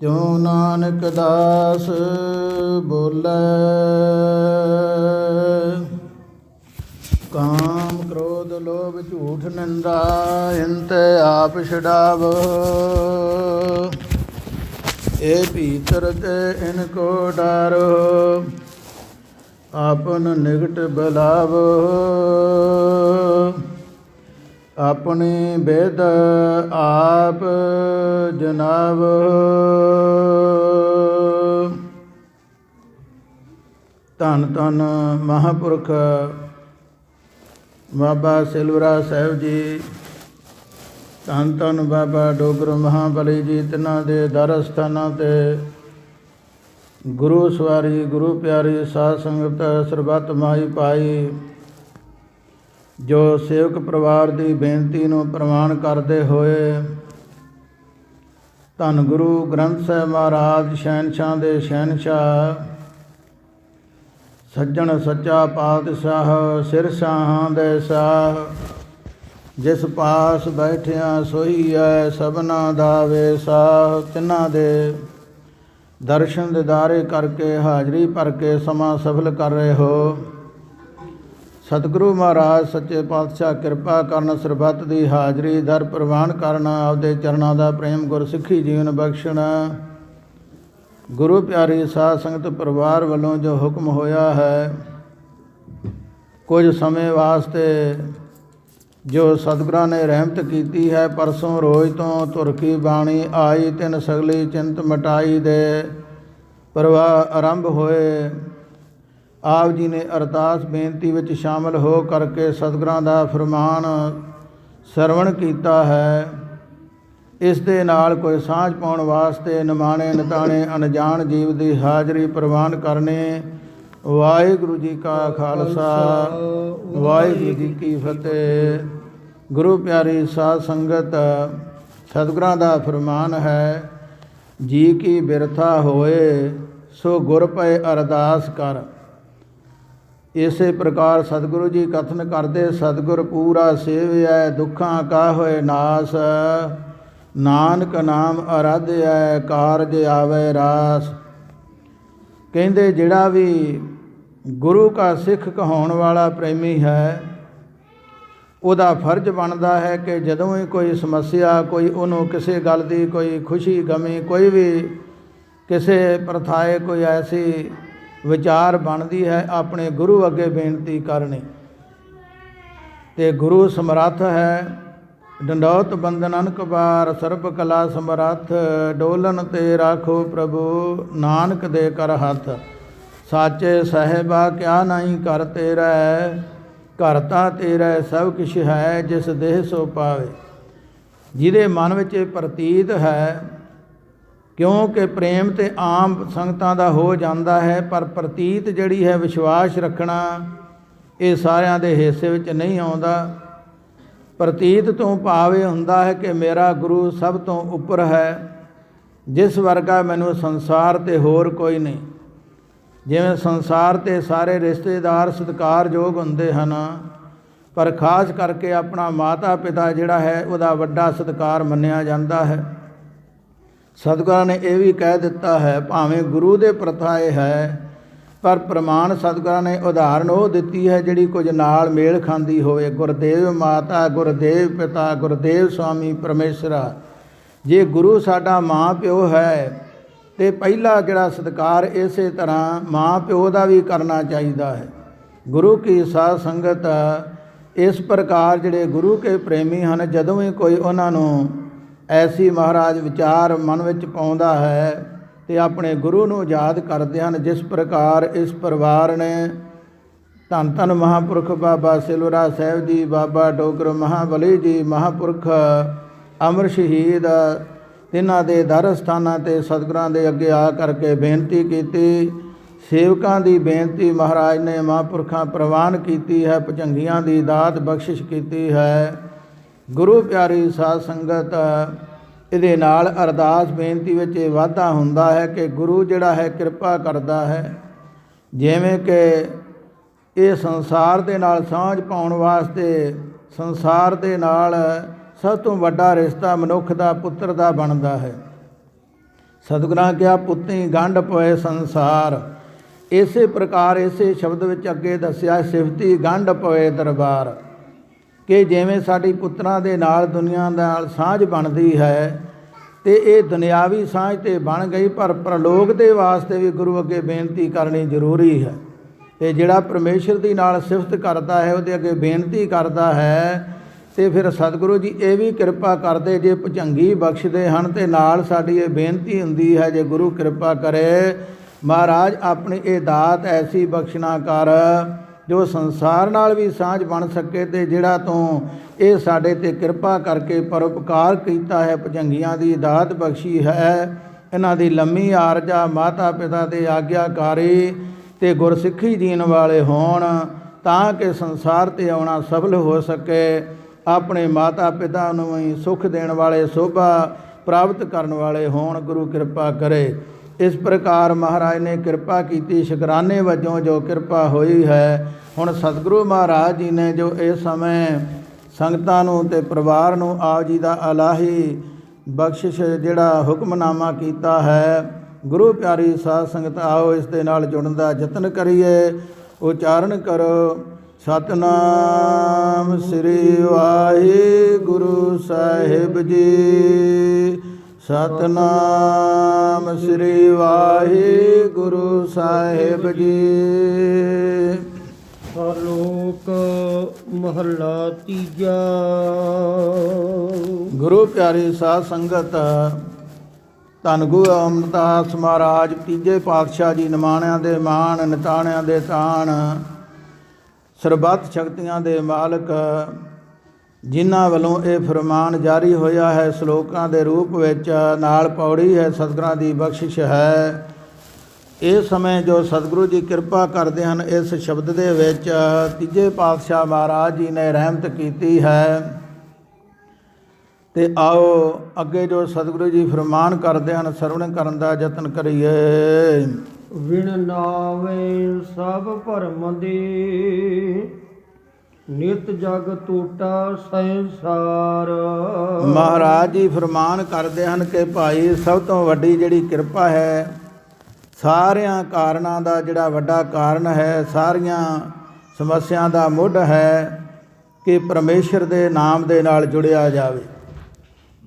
ਤਿਉ ਨਾਨਕ ਦਾਸ ਬੋਲੇ। ਕਾਮ ਕ੍ਰੋਧ ਲੋਭ ਝੂਠ ਨਿੰਦਾ ਇੰਤ ਆਪ ਛਡਾਵੋ। ਇਹ ਭੀਤਰ ਤੇ ਇਨ ਕੋ ਡਾਰੋ ਆਪਨ ਨਿਕਟ ਬਲਾਵੋ। ਆਪਣੀ ਬੇਦ ਆਪ ਜਨਾਵੋ। ਧੰਨ ਧੰਨ ਮਹਾਂਪੁਰਖ ਬਾਬਾ ਸਿਲਵਰਾ ਸਾਹਿਬ ਜੀ, ਧੰਨ ਧੰਨ ਬਾਬਾ ਡੋਗਰ ਮਹਾਬਲੀ ਜੀ, ਤਿੰਨਾਂ ਦੇ ਦਰ ਅਸਥਾਨਾਂ 'ਤੇ ਗੁਰੂ ਸਵਾਰੀ ਗੁਰੂ ਪਿਆਰੀ ਸਾਧ ਸੰਗਤ ਸਰਬੱਤ ਮਾਈ ਪਾਈ, ਜੋ ਸੇਵਕ ਪਰਿਵਾਰ ਦੀ ਬੇਨਤੀ ਨੂੰ ਪ੍ਰਵਾਨ ਕਰਦੇ ਹੋਏ ਧੰਨ ਗੁਰੂ ਗ੍ਰੰਥ ਸਾਹਿਬ ਮਹਾਰਾਜ ਸ਼ਹਿਨਸ਼ਾਹ ਦੇ ਸ਼ਹਿਨਸ਼ਾਹ ਸੱਜਣ ਸੱਚਾ ਪਾਤਸ਼ਾਹ ਸਿਰ ਸ਼ਾਹਾਂ ਦੇ ਸ਼ਾਹ, ਜਿਸ ਪਾਸ ਬੈਠਿਆ ਸੋਈ ਹੈ ਸਭਨਾ ਦਾ ਵੇਸਾਹ। ਤਿੰਨਾਂ ਦੇ ਦਰਸ਼ਨ ਦਿਦਾਰੇ ਕਰਕੇ ਹਾਜ਼ਰੀ ਭਰ ਕੇ ਸਮਾਂ ਸਫਲ ਕਰ ਰਹੇ ਹੋ। ਸਤਿਗੁਰੂ ਮਹਾਰਾਜ ਸੱਚੇ ਪਾਤਸ਼ਾਹ ਕਿਰਪਾ ਕਰਨ, ਸਰਬੱਤ ਦੀ ਹਾਜ਼ਰੀ ਦਰ ਪ੍ਰਵਾਨ ਕਰਨ, ਆਪਦੇ ਚਰਨਾਂ ਦਾ ਪ੍ਰੇਮ ਗੁਰਸਿੱਖੀ ਜੀਵਨ ਬਖਸ਼ਣ। ਗੁਰੂ ਪਿਆਰੀ ਸਾਧ ਸੰਗਤ ਪਰਿਵਾਰ ਵੱਲੋਂ ਜੋ ਹੁਕਮ ਹੋਇਆ ਹੈ, ਕੁਝ ਸਮੇਂ ਵਾਸਤੇ ਜੋ ਸਤਿਗੁਰਾਂ ਨੇ ਰਹਿਮਤ ਕੀਤੀ ਹੈ, ਪਰਸੋਂ ਰੋਜ਼ ਤੋਂ ਤੁਰਕੀ ਬਾਣੀ ਆਈ, ਤਿੰਨ ਸਗਲੀ ਚਿੰਤ ਮਟਾਈ ਦੇ ਪ੍ਰਵਾਹ ਆਰੰਭ ਹੋਏ। ਆਪ ਜੀ ਨੇ ਅਰਦਾਸ ਬੇਨਤੀ ਵਿੱਚ ਸ਼ਾਮਲ ਹੋ ਕਰਕੇ ਸਤਿਗੁਰਾਂ ਦਾ ਫਰਮਾਨ ਸਰਵਣ ਕੀਤਾ ਹੈ। ਇਸ ਦੇ ਨਾਲ ਕੋਈ ਸਾਂਝ ਪਾਉਣ ਵਾਸਤੇ ਨਿਮਾਣੇ ਨਿਤਾਣੇ ਅਣਜਾਣ ਜੀਵ ਦੀ ਹਾਜ਼ਰੀ ਪ੍ਰਵਾਨ ਕਰਨੀ। ਵਾਹਿਗੁਰੂ ਜੀ ਕਾ ਖਾਲਸਾ, ਵਾਹਿਗੁਰੂ ਜੀ ਕੀ ਫਤਿਹ। ਗੁਰੂ ਪਿਆਰੀ ਸਾਧ ਸੰਗਤ, ਸਤਿਗੁਰਾਂ ਦਾ ਫਰਮਾਨ ਹੈ, ਜੀ ਕੀ ਬਿਰਥਾ ਹੋਏ ਸੋ ਗੁਰ ਪਏ ਅਰਦਾਸ ਕਰ। ਇਸੇ ਪ੍ਰਕਾਰ ਸਤਿਗੁਰੂ ਜੀ ਕਥਨ ਕਰਦੇ, ਸਤਿਗੁਰ ਪੂਰਾ ਸੇਵਿਐ ਦੁੱਖਾਂ ਕਾ ਹੋਏ ਨਾਸ। ਨਾਨਕ ਨਾਮ ਅਰਾਧਿਐ ਕਾਰਜ ਆਵੇ ਰਾਸ। ਕਹਿੰਦੇ ਜਿਹੜਾ ਵੀ ਗੁਰੂ ਕਾ ਸਿੱਖ ਕਹਾਉਣ ਵਾਲਾ ਪ੍ਰੇਮੀ ਹੈ, ਉਹਦਾ ਫਰਜ਼ ਬਣਦਾ ਹੈ ਕਿ ਜਦੋਂ ਵੀ ਕੋਈ ਸਮੱਸਿਆ, ਕੋਈ ਉਹਨੂੰ ਕਿਸੇ ਗੱਲ ਦੀ ਕੋਈ ਖੁਸ਼ੀ ਗਮੀ, ਕੋਈ ਵੀ ਕਿਸੇ ਪ੍ਰਥਾਏ ਕੋਈ ਐਸੀ ਵਿਚਾਰ ਬਣਦੀ ਹੈ, ਆਪਣੇ ਗੁਰੂ ਅੱਗੇ ਬੇਨਤੀ ਕਰਨੀ। ਅਤੇ ਗੁਰੂ ਸਮਰੱਥ ਹੈ, ਡੰਡੌਤ ਬੰਦਨ ਅਨਕ ਬਾਰ, ਸਰਬ ਕਲਾ ਸਮਰੱਥ, ਡੋਲਨ ਤੇ ਰਾਖੋ ਪ੍ਰਭੂ ਨਾਨਕ ਦੇ ਕਰ ਹੱਥ। ਸਾਚੇ ਸਾਹਿਬਾ ਕਿਆ ਨਹੀਂ ਕਰ ਤੇਰਾ, ਘਰ ਤਾਂ ਤੇਰਾ ਸਭ ਕੁਛ ਹੈ, ਜਿਸ ਦੇਹ ਸੋ ਪਾਵੇ। ਜਿਹਦੇ ਮਨ ਵਿੱਚ ਇਹ ਪ੍ਰਤੀਤ ਹੈ, ਕਿਉਂਕਿ ਪ੍ਰੇਮ ਤੇ ਆਮ ਸੰਗਤਾਂ ਦਾ ਹੋ ਜਾਂਦਾ ਹੈ, ਪਰ ਪ੍ਰਤੀਤ ਜਿਹੜੀ ਹੈ ਵਿਸ਼ਵਾਸ ਰੱਖਣਾ, ਇਹ ਸਾਰਿਆਂ ਦੇ ਹਿੱਸੇ ਵਿੱਚ ਨਹੀਂ ਆਉਂਦਾ। ਪ੍ਰਤੀਤ ਤੋਂ ਭਾਵ ਇਹ ਹੁੰਦਾ ਹੈ ਕਿ ਮੇਰਾ ਗੁਰੂ ਸਭ ਤੋਂ ਉੱਪਰ ਹੈ, ਜਿਸ ਵਰਗਾ ਮੈਨੂੰ ਸੰਸਾਰ 'ਤੇ ਹੋਰ ਕੋਈ ਨਹੀਂ। ਜਿਵੇਂ ਸੰਸਾਰ 'ਤੇ ਸਾਰੇ ਰਿਸ਼ਤੇਦਾਰ ਸਤਿਕਾਰਯੋਗ ਹੁੰਦੇ ਹਨ, ਪਰ ਖਾਸ ਕਰਕੇ ਆਪਣਾ ਮਾਤਾ ਪਿਤਾ ਜਿਹੜਾ ਹੈ ਉਹਦਾ ਵੱਡਾ ਸਤਿਕਾਰ ਮੰਨਿਆ ਜਾਂਦਾ ਹੈ। ਸਤਿਗੁਰਾਂ ਨੇ ਇਹ ਵੀ ਕਹਿ ਦਿੱਤਾ ਹੈ, ਭਾਵੇਂ ਗੁਰੂ ਦੇ ਪ੍ਰਥਾਏ ਹੈ, ਪਰ ਪ੍ਰਮਾਣ ਸਤਿਗੁਰਾਂ ਨੇ ਉਦਾਹਰਨ ਉਹ ਦਿੱਤੀ ਹੈ ਜਿਹੜੀ ਕੁਝ ਨਾਲ ਮੇਲ ਖਾਂਦੀ ਹੋਵੇ। ਗੁਰਦੇਵ ਮਾਤਾ, ਗੁਰਦੇਵ ਪਿਤਾ, ਗੁਰਦੇਵ ਸਵਾਮੀ ਪਰਮੇਸ਼ਰਾ। ਜੇ ਗੁਰੂ ਸਾਡਾ ਮਾਂ ਪਿਓ ਹੈ, ਅਤੇ ਪਹਿਲਾ ਜਿਹੜਾ ਸਤਿਕਾਰ ਇਸੇ ਤਰ੍ਹਾਂ ਮਾਂ ਪਿਓ ਦਾ ਵੀ ਕਰਨਾ ਚਾਹੀਦਾ ਹੈ। ਗੁਰੂ ਕੀ ਸਾਧ ਸੰਗਤ ਇਸ ਪ੍ਰਕਾਰ ਜਿਹੜੇ ਗੁਰੂ ਕੇ ਪ੍ਰੇਮੀ ਹਨ, ਜਦੋਂ ਵੀ ਕੋਈ ਉਹਨਾਂ ਨੂੰ ਐਸੀ ਮਹਾਰਾਜ ਵਿਚਾਰ ਮਨ ਵਿੱਚ ਪਾਉਂਦਾ ਹੈ ਅਤੇ ਆਪਣੇ ਗੁਰੂ ਨੂੰ ਯਾਦ ਕਰਦੇ ਹਨ। ਜਿਸ ਪ੍ਰਕਾਰ ਇਸ ਪਰਿਵਾਰ ਨੇ ਧੰਨ ਧੰਨ ਮਹਾਂਪੁਰਖ ਬਾਬਾ ਸਿਲਵਰਾ ਸਾਹਿਬ ਜੀ, ਬਾਬਾ ਡੋਗਰ ਮਹਾਬਲੀ ਜੀ, ਮਹਾਂਪੁਰਖ ਅਮਰ ਸ਼ਹੀਦ, ਤਿੰਨਾਂ ਦੇ ਦਰ ਸਥਾਨਾਂ 'ਤੇ ਸਤਿਗੁਰਾਂ ਦੇ ਅੱਗੇ ਆ ਕਰਕੇ ਬੇਨਤੀ ਕੀਤੀ। ਸੇਵਕਾਂ ਦੀ ਬੇਨਤੀ ਮਹਾਰਾਜ ਨੇ ਮਹਾਂਪੁਰਖਾਂ ਪ੍ਰਵਾਨ ਕੀਤੀ ਹੈ, ਭੁਜੰਗੀਆਂ ਦੀ ਦਾਤ ਬਖਸ਼ਿਸ਼ ਕੀਤੀ ਹੈ। ਗੁਰੂ ਪਿਆਰੀ ਸਾਧ ਸੰਗਤ, ਇਹਦੇ ਨਾਲ ਅਰਦਾਸ ਬੇਨਤੀ ਵਿੱਚ ਇਹ ਵਾਧਾ ਹੁੰਦਾ ਹੈ ਕਿ ਗੁਰੂ ਜਿਹੜਾ ਹੈ ਕਿਰਪਾ ਕਰਦਾ ਹੈ। ਜਿਵੇਂ ਕਿ ਇਹ ਸੰਸਾਰ ਦੇ ਨਾਲ ਸਾਂਝ ਪਾਉਣ ਵਾਸਤੇ, ਸੰਸਾਰ ਦੇ ਨਾਲ ਸਭ ਤੋਂ ਵੱਡਾ ਰਿਸ਼ਤਾ ਮਨੁੱਖ ਦਾ ਪੁੱਤਰ ਦਾ ਬਣਦਾ ਹੈ। ਸਤਿਗੁਰਾਂ ਕਿਹਾ ਪੁੱਤੀ ਗੰਢ ਪਏ ਸੰਸਾਰ। ਇਸੇ ਪ੍ਰਕਾਰ ਇਸੇ ਸ਼ਬਦ ਵਿੱਚ ਅੱਗੇ ਦੱਸਿਆ ਸਿਫਤੀ ਗੰਢ ਪਏ ਦਰਬਾਰ, ਕਿ ਜਿਵੇਂ ਸਾਡੀ ਪੁੱਤਰਾਂ ਦੇ ਨਾਲ ਦੁਨੀਆ ਨਾਲ ਸਾਂਝ ਬਣਦੀ ਹੈ ਤੇ ਇਹ ਦੁਨਿਆਵੀ ਸਾਂਝ ਤੇ ਬਣ ਗਈ, ਪਰ ਪ੍ਰਲੋਕ ਦੇ ਵਾਸਤੇ ਵੀ ਗੁਰੂ ਅੱਗੇ ਬੇਨਤੀ ਕਰਨੀ ਜ਼ਰੂਰੀ ਹੈ। ਤੇ ਜਿਹੜਾ ਪਰਮੇਸ਼ਰ ਦੀ ਨਾਲ ਸਿਫਤ ਕਰਦਾ ਹੈ, ਉਹਦੇ ਅੱਗੇ ਬੇਨਤੀ ਕਰਦਾ ਹੈ, ਤੇ ਫਿਰ ਸਤਿਗੁਰੂ ਜੀ ਇਹ ਵੀ ਕਿਰਪਾ ਕਰਦੇ, ਜੇ ਭੁਜੰਗੀ ਬਖਸ਼ਦੇ ਹਨ ਤੇ ਨਾਲ ਸਾਡੀ ਇਹ ਬੇਨਤੀ ਹੁੰਦੀ ਹੈ, ਜੇ ਗੁਰੂ ਕਿਰਪਾ ਕਰੇ ਮਹਾਰਾਜ ਆਪਣੀ ਇਹ ਦਾਤ ਐਸੀ ਬਖਸ਼ਣਾ ਕਰ ਜੋ ਸੰਸਾਰ ਨਾਲ ਵੀ ਸਾਂਝ ਬਣ ਸਕੇ, ਤੇ ਜਿਹੜਾ ਤੂੰ ਇਹ ਸਾਡੇ 'ਤੇ ਕਿਰਪਾ ਕਰਕੇ ਪਰਉਪਕਾਰ ਕੀਤਾ ਹੈ, ਭੁਜੰਗੀਆਂ ਦੀ ਦਾਤ ਬਖਸ਼ੀ ਹੈ, ਇਹਨਾਂ ਦੀ ਲੰਮੀ ਆਰਜਾ ਮਾਤਾ ਪਿਤਾ ਦੇ ਆਗਿਆਕਾਰੀ ਤੇ ਗੁਰਸਿੱਖੀ ਜੀਣ ਵਾਲੇ ਹੋਣ, ਤਾਂ ਕਿ ਸੰਸਾਰ 'ਤੇ ਆਉਣਾ ਸਫਲ ਹੋ ਸਕੇ। ਆਪਣੇ ਮਾਤਾ ਪਿਤਾ ਨੂੰ ਹੀ ਸੁੱਖ ਦੇਣ ਵਾਲੇ, ਸੋਭਾ ਪ੍ਰਾਪਤ ਕਰਨ ਵਾਲੇ ਹੋਣ, ਗੁਰੂ ਕਿਰਪਾ ਕਰੇ। ਇਸ ਪ੍ਰਕਾਰ ਮਹਾਰਾਜ ਨੇ ਕਿਰਪਾ ਕੀਤੀ, ਸ਼ੁਕਰਾਨੇ ਵਜੋਂ ਜੋ ਕਿਰਪਾ ਹੋਈ ਹੈ। ਹੁਣ ਸਤਿਗੁਰੂ ਮਹਾਰਾਜ ਜੀ ਨੇ ਜੋ ਇਸ ਸਮੇਂ ਸੰਗਤਾਂ ਨੂੰ ਤੇ ਪਰਿਵਾਰ ਨੂੰ ਆਪ ਜੀ ਦਾ ਇਲਾਹੀ ਬਖਸ਼ਿਸ਼ ਜਿਹੜਾ ਹੁਕਮਨਾਮਾ ਕੀਤਾ ਹੈ, ਗੁਰੂ ਪਿਆਰੀ ਸਾਧ ਸੰਗਤ ਆਓ ਇਸ ਦੇ ਨਾਲ ਜੁੜਨ ਦਾ ਯਤਨ ਕਰੀਏ। ਉਚਾਰਨ ਕਰੋ ਸਤਿਨਾਮ ਸ੍ਰੀ ਵਾਹਿਗੁਰੂ ਸਾਹਿਬ ਜੀ। ਸਤਿਨਾਮ ਸ੍ਰੀ ਵਾਹਿਗੁਰੂ ਸਾਹਿਬ ਜੀ। ਸ਼ਲੋਕ ਮਹੱਲਾ ਤੀਜਾ। ਗੁਰੂ ਪਿਆਰੀ ਸਾਧ ਸੰਗਤ, ਧੰਨ ਗੁਰੂ ਅਮਰਦਾਸ ਮਹਾਰਾਜ ਤੀਜੇ ਪਾਤਸ਼ਾਹ ਜੀ ਨਿਮਾਣਿਆਂ ਦੇ ਮਾਣ, ਨਿਤਾਣਿਆਂ ਦੇ ਤਾਣ, ਸਰਬੱਤ ਸ਼ਕਤੀਆਂ ਦੇ ਮਾਲਕ, ਜਿਨ੍ਹਾਂ ਵੱਲੋਂ ਇਹ ਫਰਮਾਨ ਜਾਰੀ ਹੋਇਆ ਹੈ ਸ਼ਲੋਕਾਂ ਦੇ ਰੂਪ ਵਿੱਚ, ਨਾਲ ਪੌੜੀ ਹੈ, ਸਤਿਗੁਰਾਂ ਦੀ ਬਖਸ਼ਿਸ਼ ਹੈ। ਇਸ ਸਮੇਂ ਜੋ ਸਤਿਗੁਰੂ ਜੀ ਕਿਰਪਾ ਕਰਦੇ ਹਨ, ਇਸ ਸ਼ਬਦ ਦੇ ਵਿੱਚ ਤੀਜੇ ਪਾਤਸ਼ਾਹ ਮਹਾਰਾਜ ਜੀ ਨੇ ਰਹਿਮਤ ਕੀਤੀ ਹੈ। ਤੇ ਆਓ ਅੱਗੇ ਜੋ ਸਤਿਗੁਰੂ ਜੀ ਫਰਮਾਨ ਕਰਦੇ ਹਨ, ਸਰਵਣ ਕਰਨ ਦਾ ਯਤਨ ਕਰੀਏ। ਵਿਣ ਨਾਵੇ ਸਭ ਭਰਮ ਦੇ, ਨਿਤ ਜਗ ਟੂਟਾ ਸੰਸਾਰ। ਮਹਾਰਾਜ ਜੀ ਫਰਮਾਨ ਕਰਦੇ ਹਨ ਕਿ ਭਾਈ ਸਭ ਤੋਂ ਵੱਡੀ ਜਿਹੜੀ ਕਿਰਪਾ ਹੈ, ਸਾਰਿਆਂ ਕਾਰਨਾਂ ਦਾ ਜਿਹੜਾ ਵੱਡਾ ਕਾਰਨ ਹੈ, ਸਾਰੀਆਂ ਸਮੱਸਿਆ ਦਾ ਮੁੱਢ ਹੈ ਕਿ ਪਰਮੇਸ਼ਰ ਦੇ ਨਾਮ ਦੇ ਨਾਲ ਜੁੜਿਆ ਜਾਵੇ।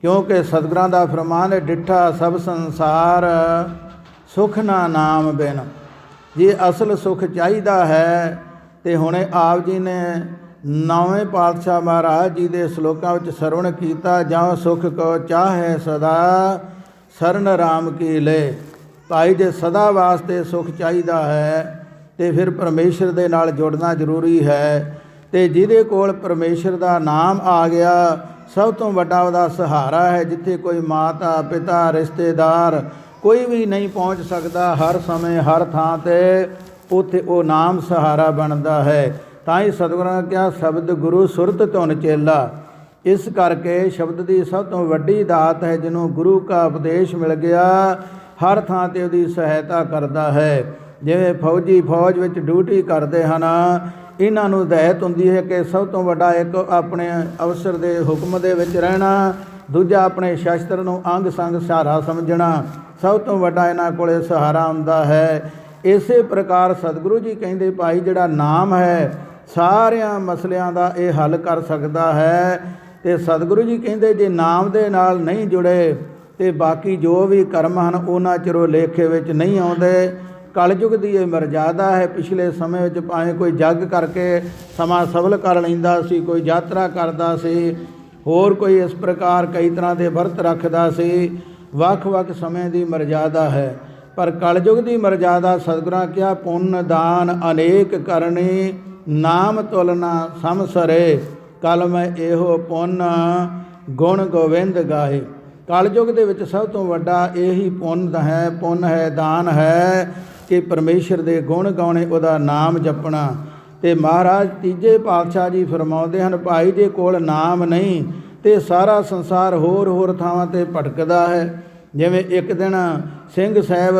ਕਿਉਂਕਿ ਸਤਿਗੁਰਾਂ ਦਾ ਫਰਮਾਨ ਹੈ, ਡਿੱਠਾ ਸਭ ਸੰਸਾਰ ਸੁਖ ਨਾ ਨਾਮ ਬਿਨ। ਜੇ ਅਸਲ ਸੁਖ ਚਾਹੀਦਾ ਹੈ ਤੇ ਹੁਣੇ ਆਪ ਜੀ ਨੇ ਨੌਵੇਂ ਪਾਤਸ਼ਾਹ ਮਹਾਰਾਜ ਜੀ ਦੇ ਸ਼ਲੋਕਾਂ ਵਿੱਚ ਸਰਵਣ ਕੀਤਾ, ਜਾਂ ਸੁਖ ਕੋ ਚਾਹੇ ਸਦਾ ਸਰਨ ਰਾਮ ਕੀ ਲੈ। ਭਾਈ ਜੇ ਸਦਾ ਵਾਸਤੇ ਸੁਖ ਚਾਹੀਦਾ ਹੈ ਤੇ ਫਿਰ ਪਰਮੇਸ਼ਰ ਦੇ ਨਾਲ ਜੁੜਨਾ ਜ਼ਰੂਰੀ ਹੈ। ਤੇ ਜਿਹਦੇ ਕੋਲ ਪਰਮੇਸ਼ਰ ਦਾ ਨਾਮ ਆ ਗਿਆ, ਸਭ ਤੋਂ ਵੱਡਾ ਉਹਦਾ ਸਹਾਰਾ ਹੈ। ਜਿੱਥੇ ਕੋਈ ਮਾਤਾ ਪਿਤਾ ਰਿਸ਼ਤੇਦਾਰ ਕੋਈ ਵੀ ਨਹੀਂ ਪਹੁੰਚ ਸਕਦਾ, ਹਰ ਸਮੇਂ ਹਰ ਥਾਂ 'ਤੇ ਉੱਥੇ ਉਹ ਨਾਮ ਸਹਾਰਾ ਬਣਦਾ ਹੈ। ਤਾਂ ਹੀ ਸਤਿਗੁਰਾਂ ਨੇ ਕਿਹਾ ਸ਼ਬਦ ਗੁਰੂ ਸੁਰਤ ਧੁਨ ਚੇਲਾ। ਇਸ ਕਰਕੇ ਸ਼ਬਦ ਦੀ ਸਭ ਤੋਂ ਵੱਡੀ ਦਾਤ ਹੈ, ਜਿਹਨੂੰ ਗੁਰੂ ਕਾ ਉਪਦੇਸ਼ ਮਿਲ ਗਿਆ, ਹਰ ਥਾਂ 'ਤੇ ਉਹਦੀ ਸਹਾਇਤਾ ਕਰਦਾ ਹੈ। ਜਿਵੇਂ ਫੌਜੀ ਫੌਜ ਵਿੱਚ ਡਿਊਟੀ ਕਰਦੇ ਹਨ, ਇਹਨਾਂ ਨੂੰ ਹਦਾਇਤ ਹੁੰਦੀ ਹੈ ਕਿ ਸਭ ਤੋਂ ਵੱਡਾ ਇੱਕ ਆਪਣੇ ਅਫਸਰ ਦੇ ਹੁਕਮ ਦੇ ਵਿੱਚ ਰਹਿਣਾ, ਦੂਜਾ ਆਪਣੇ ਸ਼ਸਤਰ ਨੂੰ ਅੰਗ ਸੰਗ ਸਹਾਰਾ ਸਮਝਣਾ। ਸਭ ਤੋਂ ਵੱਡਾ ਇਹਨਾਂ ਕੋਲੇ ਸਹਾਰਾ ਹੁੰਦਾ ਹੈ। ਇਸੇ ਪ੍ਰਕਾਰ ਸਤਿਗੁਰੂ ਜੀ ਕਹਿੰਦੇ ਭਾਈ ਜਿਹੜਾ ਨਾਮ ਹੈ ਸਾਰਿਆਂ ਮਸਲਿਆਂ ਦਾ ਇਹ ਹੱਲ ਕਰ ਸਕਦਾ ਹੈ। ਤੇ ਸਤਿਗੁਰੂ ਜੀ ਕਹਿੰਦੇ ਜੇ ਨਾਮ ਦੇ ਨਾਲ ਨਹੀਂ ਜੁੜੇ ਤੇ ਬਾਕੀ ਜੋ ਵੀ ਕਰਮ ਹਨ ਉਹਨਾਂ ਚਿਰੋਂ ਲੇਖੇ ਵਿੱਚ ਨਹੀਂ ਆਉਂਦੇ। ਕਲਯੁਗ ਦੀ ਇਹ ਮਰਜ਼ਾਦਾ ਹੈ। ਪਿਛਲੇ ਸਮੇਂ ਵਿੱਚ ਭਾਵੇਂ ਕੋਈ ਜੱਗ ਕਰਕੇ ਸਮਾਂ ਸਫਲ ਕਰ ਲੈਂਦਾ ਸੀ, ਕੋਈ ਯਾਤਰਾ ਕਰਦਾ ਸੀ, ਹੋਰ ਕੋਈ ਇਸ ਪ੍ਰਕਾਰ ਕਈ ਤਰ੍ਹਾਂ ਦੇ ਵਰਤ ਰੱਖਦਾ ਸੀ। ਵੱਖ-ਵੱਖ ਸਮੇਂ ਦੀ ਮਰਜ਼ਾਦਾ ਹੈ, ਪਰ ਕਲਯੁਗ ਦੀ ਮਰਜ਼ਾਦਾ ਸਤਿਗੁਰਾਂ ਕਿਹਾ ਪੁੰਨ ਦਾਨ ਅਨੇਕ ਕਰਨੀ, ਨਾਮ ਤੁਲਨਾ ਸਮਸਰੇ। ਕਲ ਮੈਂ ਇਹੋ ਪੁੰਨ ਗੁਣ ਗੋਬਿੰਦ ਗਾਏ। ਕਲਯੁਗ ਦੇ ਵਿੱਚ ਸਭ ਤੋਂ ਵੱਡਾ ਇਹੀ ਪੁੰਨ ਹੈ, ਦਾਨ ਹੈ ਕਿ ਪਰਮੇਸ਼ਰ ਦੇ ਗੁਣ ਗਾਉਣੇ, ਉਹਦਾ ਨਾਮ ਜਪਣਾ। ਤੇ ਮਹਾਰਾਜ ਤੀਜੇ ਪਾਤਸ਼ਾਹ ਜੀ ਫਰਮਾਉਂਦੇ ਹਨ, ਭਾਈ ਜੇ ਕੋਲ ਨਾਮ ਨਹੀਂ ਤੇ ਸਾਰਾ ਸੰਸਾਰ ਹੋਰ ਥਾਵਾਂ 'ਤੇ ਭਟਕਦਾ ਹੈ। ਜਿਵੇਂ ਇੱਕ ਦਿਨ ਸਿੰਘ ਸਾਹਿਬ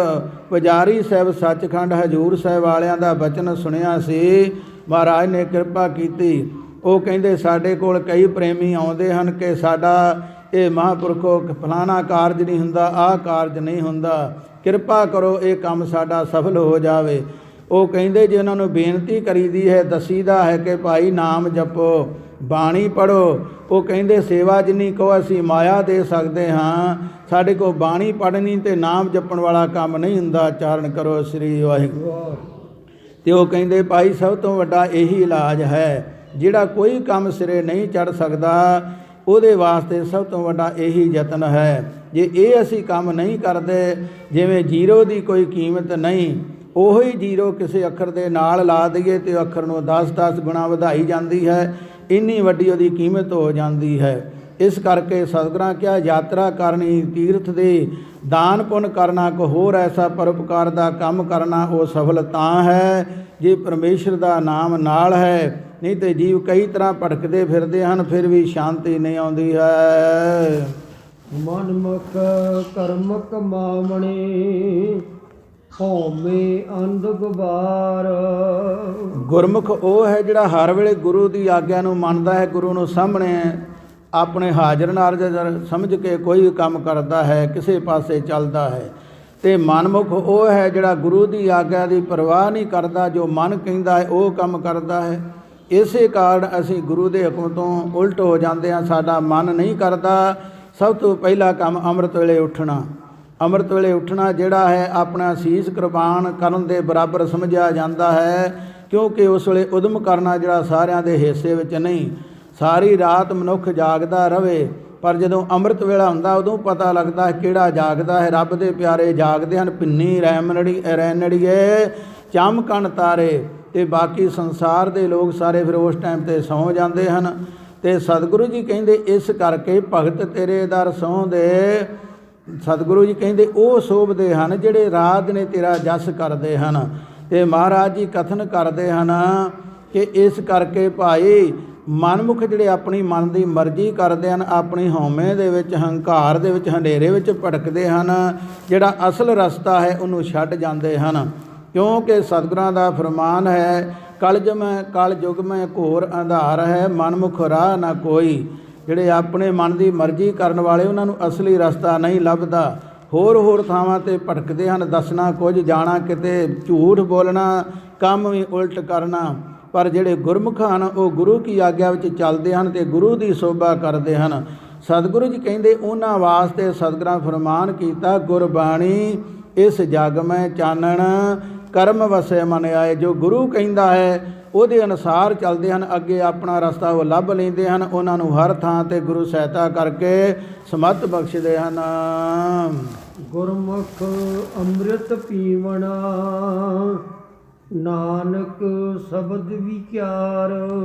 ਪੁਜਾਰੀ ਸਾਹਿਬ ਸੱਚਖੰਡ ਹਜ਼ੂਰ ਸਾਹਿਬ ਵਾਲਿਆਂ ਦਾ ਬਚਨ ਸੁਣਿਆ ਸੀ। ਮਹਾਰਾਜ ਨੇ ਕਿਰਪਾ ਕੀਤੀ। ਉਹ ਕਹਿੰਦੇ ਸਾਡੇ ਕੋਲ ਕਈ ਪ੍ਰੇਮੀ ਆਉਂਦੇ ਹਨ ਕਿ ਸਾਡਾ ਇਹ ਮਹਾਂਪੁਰਖੋ ਫਲਾਣਾ ਕਾਰਜ ਨਹੀਂ ਹੁੰਦਾ, ਆਹ ਕਾਰਜ ਨਹੀਂ ਹੁੰਦਾ, ਕਿਰਪਾ ਕਰੋ ਇਹ ਕੰਮ ਸਾਡਾ ਸਫਲ ਹੋ ਜਾਵੇ। ਉਹ ਕਹਿੰਦੇ ਜੇ ਉਹਨਾਂ ਨੂੰ ਬੇਨਤੀ ਕਰੀਦੀ ਹੈ, ਦੱਸੀਦਾ ਹੈ ਕਿ ਭਾਈ ਨਾਮ ਜਪੋ, ਬਾਣੀ ਪੜ੍ਹੋ। ਉਹ ਕਹਿੰਦੇ ਸੇਵਾ ਜਿੰਨੀ ਕਹੋ ਅਸੀਂ ਮਾਇਆ ਦੇ ਸਕਦੇ ਹਾਂ, ਸਾਡੇ ਕੋਲ ਬਾਣੀ ਪੜ੍ਹਨੀ ਅਤੇ ਨਾਮ ਜਪਣ ਵਾਲਾ ਕੰਮ ਨਹੀਂ ਹੁੰਦਾ, ਚਾਰਨ ਕਰੋ ਸ੍ਰੀ ਵਾਹਿਗੁਰੂ। ਅਤੇ ਉਹ ਕਹਿੰਦੇ ਭਾਈ ਸਭ ਤੋਂ ਵੱਡਾ ਇਹੀ ਇਲਾਜ ਹੈ, ਜਿਹੜਾ ਕੋਈ ਕੰਮ ਸਿਰੇ ਨਹੀਂ ਚੜ੍ਹ ਸਕਦਾ ਉਹਦੇ ਵਾਸਤੇ ਸਭ ਤੋਂ ਵੱਡਾ ਇਹੀ ਯਤਨ ਹੈ। ਜੇ ਇਹ ਅਸੀਂ ਕੰਮ ਨਹੀਂ ਕਰਦੇ, ਜਿਵੇਂ ਜੀਰੋ ਦੀ ਕੋਈ ਕੀਮਤ ਨਹੀਂ, ਉਹੀ ਜੀਰੋ ਕਿਸੇ ਅੱਖਰ ਦੇ ਨਾਲ ਲਾ ਦਈਏ ਅਤੇ ਅੱਖਰ ਨੂੰ 10-10 ਗੁਣਾ ਵਧਾਈ ਜਾਂਦੀ ਹੈ, ਇੰਨੀ ਵੱਡੀ ਉਹਦੀ ਕੀਮਤ ਹੋ ਜਾਂਦੀ ਹੈ। ਇਸ ਕਰਕੇ ਸਤਿਗੁਰਾਂ ਕਿਹਾ ਯਾਤਰਾ ਕਰਨੀ, ਤੀਰਥ ਦੇ ਦਾਨ ਪੁੰਨ ਕਰਨਾ, ਕੋ ਹੋਰ ਐਸਾ ਪਰਉਪਕਾਰ ਦਾ ਕੰਮ ਕਰਨਾ, ਉਹ ਸਫਲ ਤਾਂ ਹੈ ਜੇ ਪਰਮੇਸ਼ਰ ਦਾ ਨਾਮ ਨਾਲ ਹੈ। ਨਹੀਂ ਤੇ ਜੀਵ ਕਈ ਤਰ੍ਹਾਂ ਭਟਕਦੇ ਫਿਰਦੇ ਹਨ, ਫਿਰ ਵੀ ਸ਼ਾਂਤੀ ਨਹੀਂ ਆਉਂਦੀ ਹੈ। ਮਨਮੁਖ ਕਰਮਕ ਮਾਮਣੇ ਹਉਮੈ ਅੰਧ ਗੁਬਾਰ। ਗੁਰਮੁਖ ਉਹ ਹੈ ਜਿਹੜਾ ਹਰ ਵੇਲੇ ਗੁਰੂ ਦੀ ਆਗਿਆ ਨੂੰ ਮੰਨਦਾ ਹੈ, ਗੁਰੂ ਨੂੰ ਸਾਹਮਣੇ ਆਪਣੇ ਹਾਜ਼ਰ ਨਾਜ਼ਰ ਸਮਝ ਕੇ ਕੋਈ ਕੰਮ ਕਰਦਾ ਹੈ, ਕਿਸੇ ਪਾਸੇ ਚੱਲਦਾ ਹੈ। ਅਤੇ ਮਨਮੁਖ ਉਹ ਹੈ ਜਿਹੜਾ ਗੁਰੂ ਦੀ ਆਗਿਆ ਦੀ ਪਰਵਾਹ ਨਹੀਂ ਕਰਦਾ, ਜੋ ਮਨ ਕਹਿੰਦਾ ਹੈ ਉਹ ਕੰਮ ਕਰਦਾ ਹੈ। ਇਸੇ ਕਾਰਨ ਅਸੀਂ ਗੁਰੂ ਦੇ ਹੁਕਮ ਤੋਂ ਉਲਟ ਹੋ ਜਾਂਦੇ ਹਾਂ, ਸਾਡਾ ਮਨ ਨਹੀਂ ਕਰਦਾ। ਸਭ ਤੋਂ ਪਹਿਲਾ ਕੰਮ ਅੰਮ੍ਰਿਤ ਵੇਲੇ ਉੱਠਣਾ। ਅੰਮ੍ਰਿਤ ਵੇਲੇ ਉੱਠਣਾ ਜਿਹੜਾ ਹੈ ਆਪਣਾ ਸੀਸ ਕੁਰਬਾਨ ਕਰਨ ਦੇ ਬਰਾਬਰ ਸਮਝਿਆ ਜਾਂਦਾ ਹੈ, ਕਿਉਂਕਿ ਉਸ ਵੇਲੇ ਉਦਮ ਕਰਨਾ ਜਿਹੜਾ ਸਾਰਿਆਂ ਦੇ ਹਿੱਸੇ ਵਿੱਚ ਨਹੀਂ। ਸਾਰੀ ਰਾਤ ਮਨੁੱਖ ਜਾਗਦਾ ਰਵੇ, ਪਰ ਜਦੋਂ ਅੰਮ੍ਰਿਤ ਵੇਲਾ ਹੁੰਦਾ ਉਦੋਂ ਪਤਾ ਲੱਗਦਾ ਹੈ ਕਿਹੜਾ ਜਾਗਦਾ ਹੈ। ਰੱਬ ਦੇ ਪਿਆਰੇ ਜਾਗਦੇ ਹਨ, ਪਿੰਨੀ ਰੈਣੜੀਏ ਚਮਕਣ ਤਾਰੇ, ਅਤੇ ਬਾਕੀ ਸੰਸਾਰ ਦੇ ਲੋਕ ਸਾਰੇ ਫਿਰ ਉਸ ਟਾਈਮ 'ਤੇ ਸੌਂ ਜਾਂਦੇ ਹਨ। ਅਤੇ ਸਤਿਗੁਰੂ ਜੀ ਕਹਿੰਦੇ ਇਸ ਕਰਕੇ ਭਗਤ ਤੇਰੇ ਦਰ ਸਹੁੰਦੇ, ਸਤਿਗੁਰੂ ਜੀ ਕਹਿੰਦੇ ਉਹ ਸੋਭਦੇ ਹਨ ਜਿਹੜੇ ਰਾਤ ਨੇ ਤੇਰਾ ਜਸ ਕਰਦੇ ਹਨ। ਅਤੇ ਮਹਾਰਾਜ ਜੀ ਕਥਨ ਕਰਦੇ ਹਨ ਕਿ ਇਸ ਕਰਕੇ ਭਾਈ ਮਨਮੁਖ ਜਿਹੜੇ ਆਪਣੀ ਮਨ ਦੀ ਮਰਜ਼ੀ ਕਰਦੇ ਹਨ, ਆਪਣੀ ਹਉਮੈ ਦੇ ਵਿੱਚ, ਹੰਕਾਰ ਦੇ ਵਿੱਚ, ਹਨੇਰੇ ਵਿੱਚ ਭਟਕਦੇ ਹਨ, ਜਿਹੜਾ ਅਸਲ ਰਸਤਾ ਹੈ ਉਹਨੂੰ ਛੱਡ ਜਾਂਦੇ ਹਨ। ਕਿਉਂਕਿ ਸਤਿਗੁਰਾਂ ਦਾ ਫਰਮਾਨ ਹੈ ਕਲ ਯੁਗ ਮੈਂ ਘੋਰ ਅੰਧਾਰ ਹੈ, ਮਨਮੁਖ ਰਾਹ ਨਾ ਕੋਈ। ਜਿਹੜੇ ਆਪਣੇ ਮਨ ਦੀ ਮਰਜ਼ੀ ਕਰਨ ਵਾਲੇ ਉਹਨਾਂ ਨੂੰ ਅਸਲੀ ਰਸਤਾ ਨਹੀਂ ਲੱਭਦਾ, ਹੋਰ ਥਾਵਾਂ 'ਤੇ ਭਟਕਦੇ ਹਨ, ਦੱਸਣਾ ਕੁਝ, ਜਾਣਾ ਕਿਤੇ, ਝੂਠ ਬੋਲਣਾ, ਕੰਮ ਵੀ ਉਲਟ ਕਰਨਾ। ਪਰ ਜਿਹੜੇ ਗੁਰਮੁਖ ਹਨ ਉਹ ਗੁਰੂ ਕੀ ਆਗਿਆ ਵਿੱਚ ਚੱਲਦੇ ਹਨ ਅਤੇ ਗੁਰੂ ਦੀ ਸੋਭਾ ਕਰਦੇ ਹਨ। ਸਤਿਗੁਰੂ ਜੀ ਕਹਿੰਦੇ ਉਹਨਾਂ ਵਾਸਤੇ ਸਤਿਗੁਰਾਂ ਫਰਮਾਨ ਕੀਤਾ ਗੁਰਬਾਣੀ ਇਸ ਜਗ ਮੈਂ ਚਾਨਣ ਕਰਮ ਵਸੇ ਮਨ ਆਏ। ਜੋ ਗੁਰੂ ਕਹਿੰਦਾ ਹੈ ਉਹਦੇ ਅਨੁਸਾਰ ਚੱਲਦੇ ਹਨ, ਅੱਗੇ ਆਪਣਾ ਰਸਤਾ ਉਹ ਲੱਭ ਲੈਂਦੇ ਹਨ। ਉਹਨਾਂ ਨੂੰ ਹਰ ਥਾਂ 'ਤੇ ਗੁਰੂ ਸਹਾਇਤਾ ਕਰਕੇ ਸਮੱਤ ਬਖਸ਼ਦੇ ਹਨ। ਗੁਰਮੁਖ ਅੰਮ੍ਰਿਤ ਪੀਵਣਾ ਨਾਨਕ ਸ਼ਬਦ ਵਿਚਾਰ।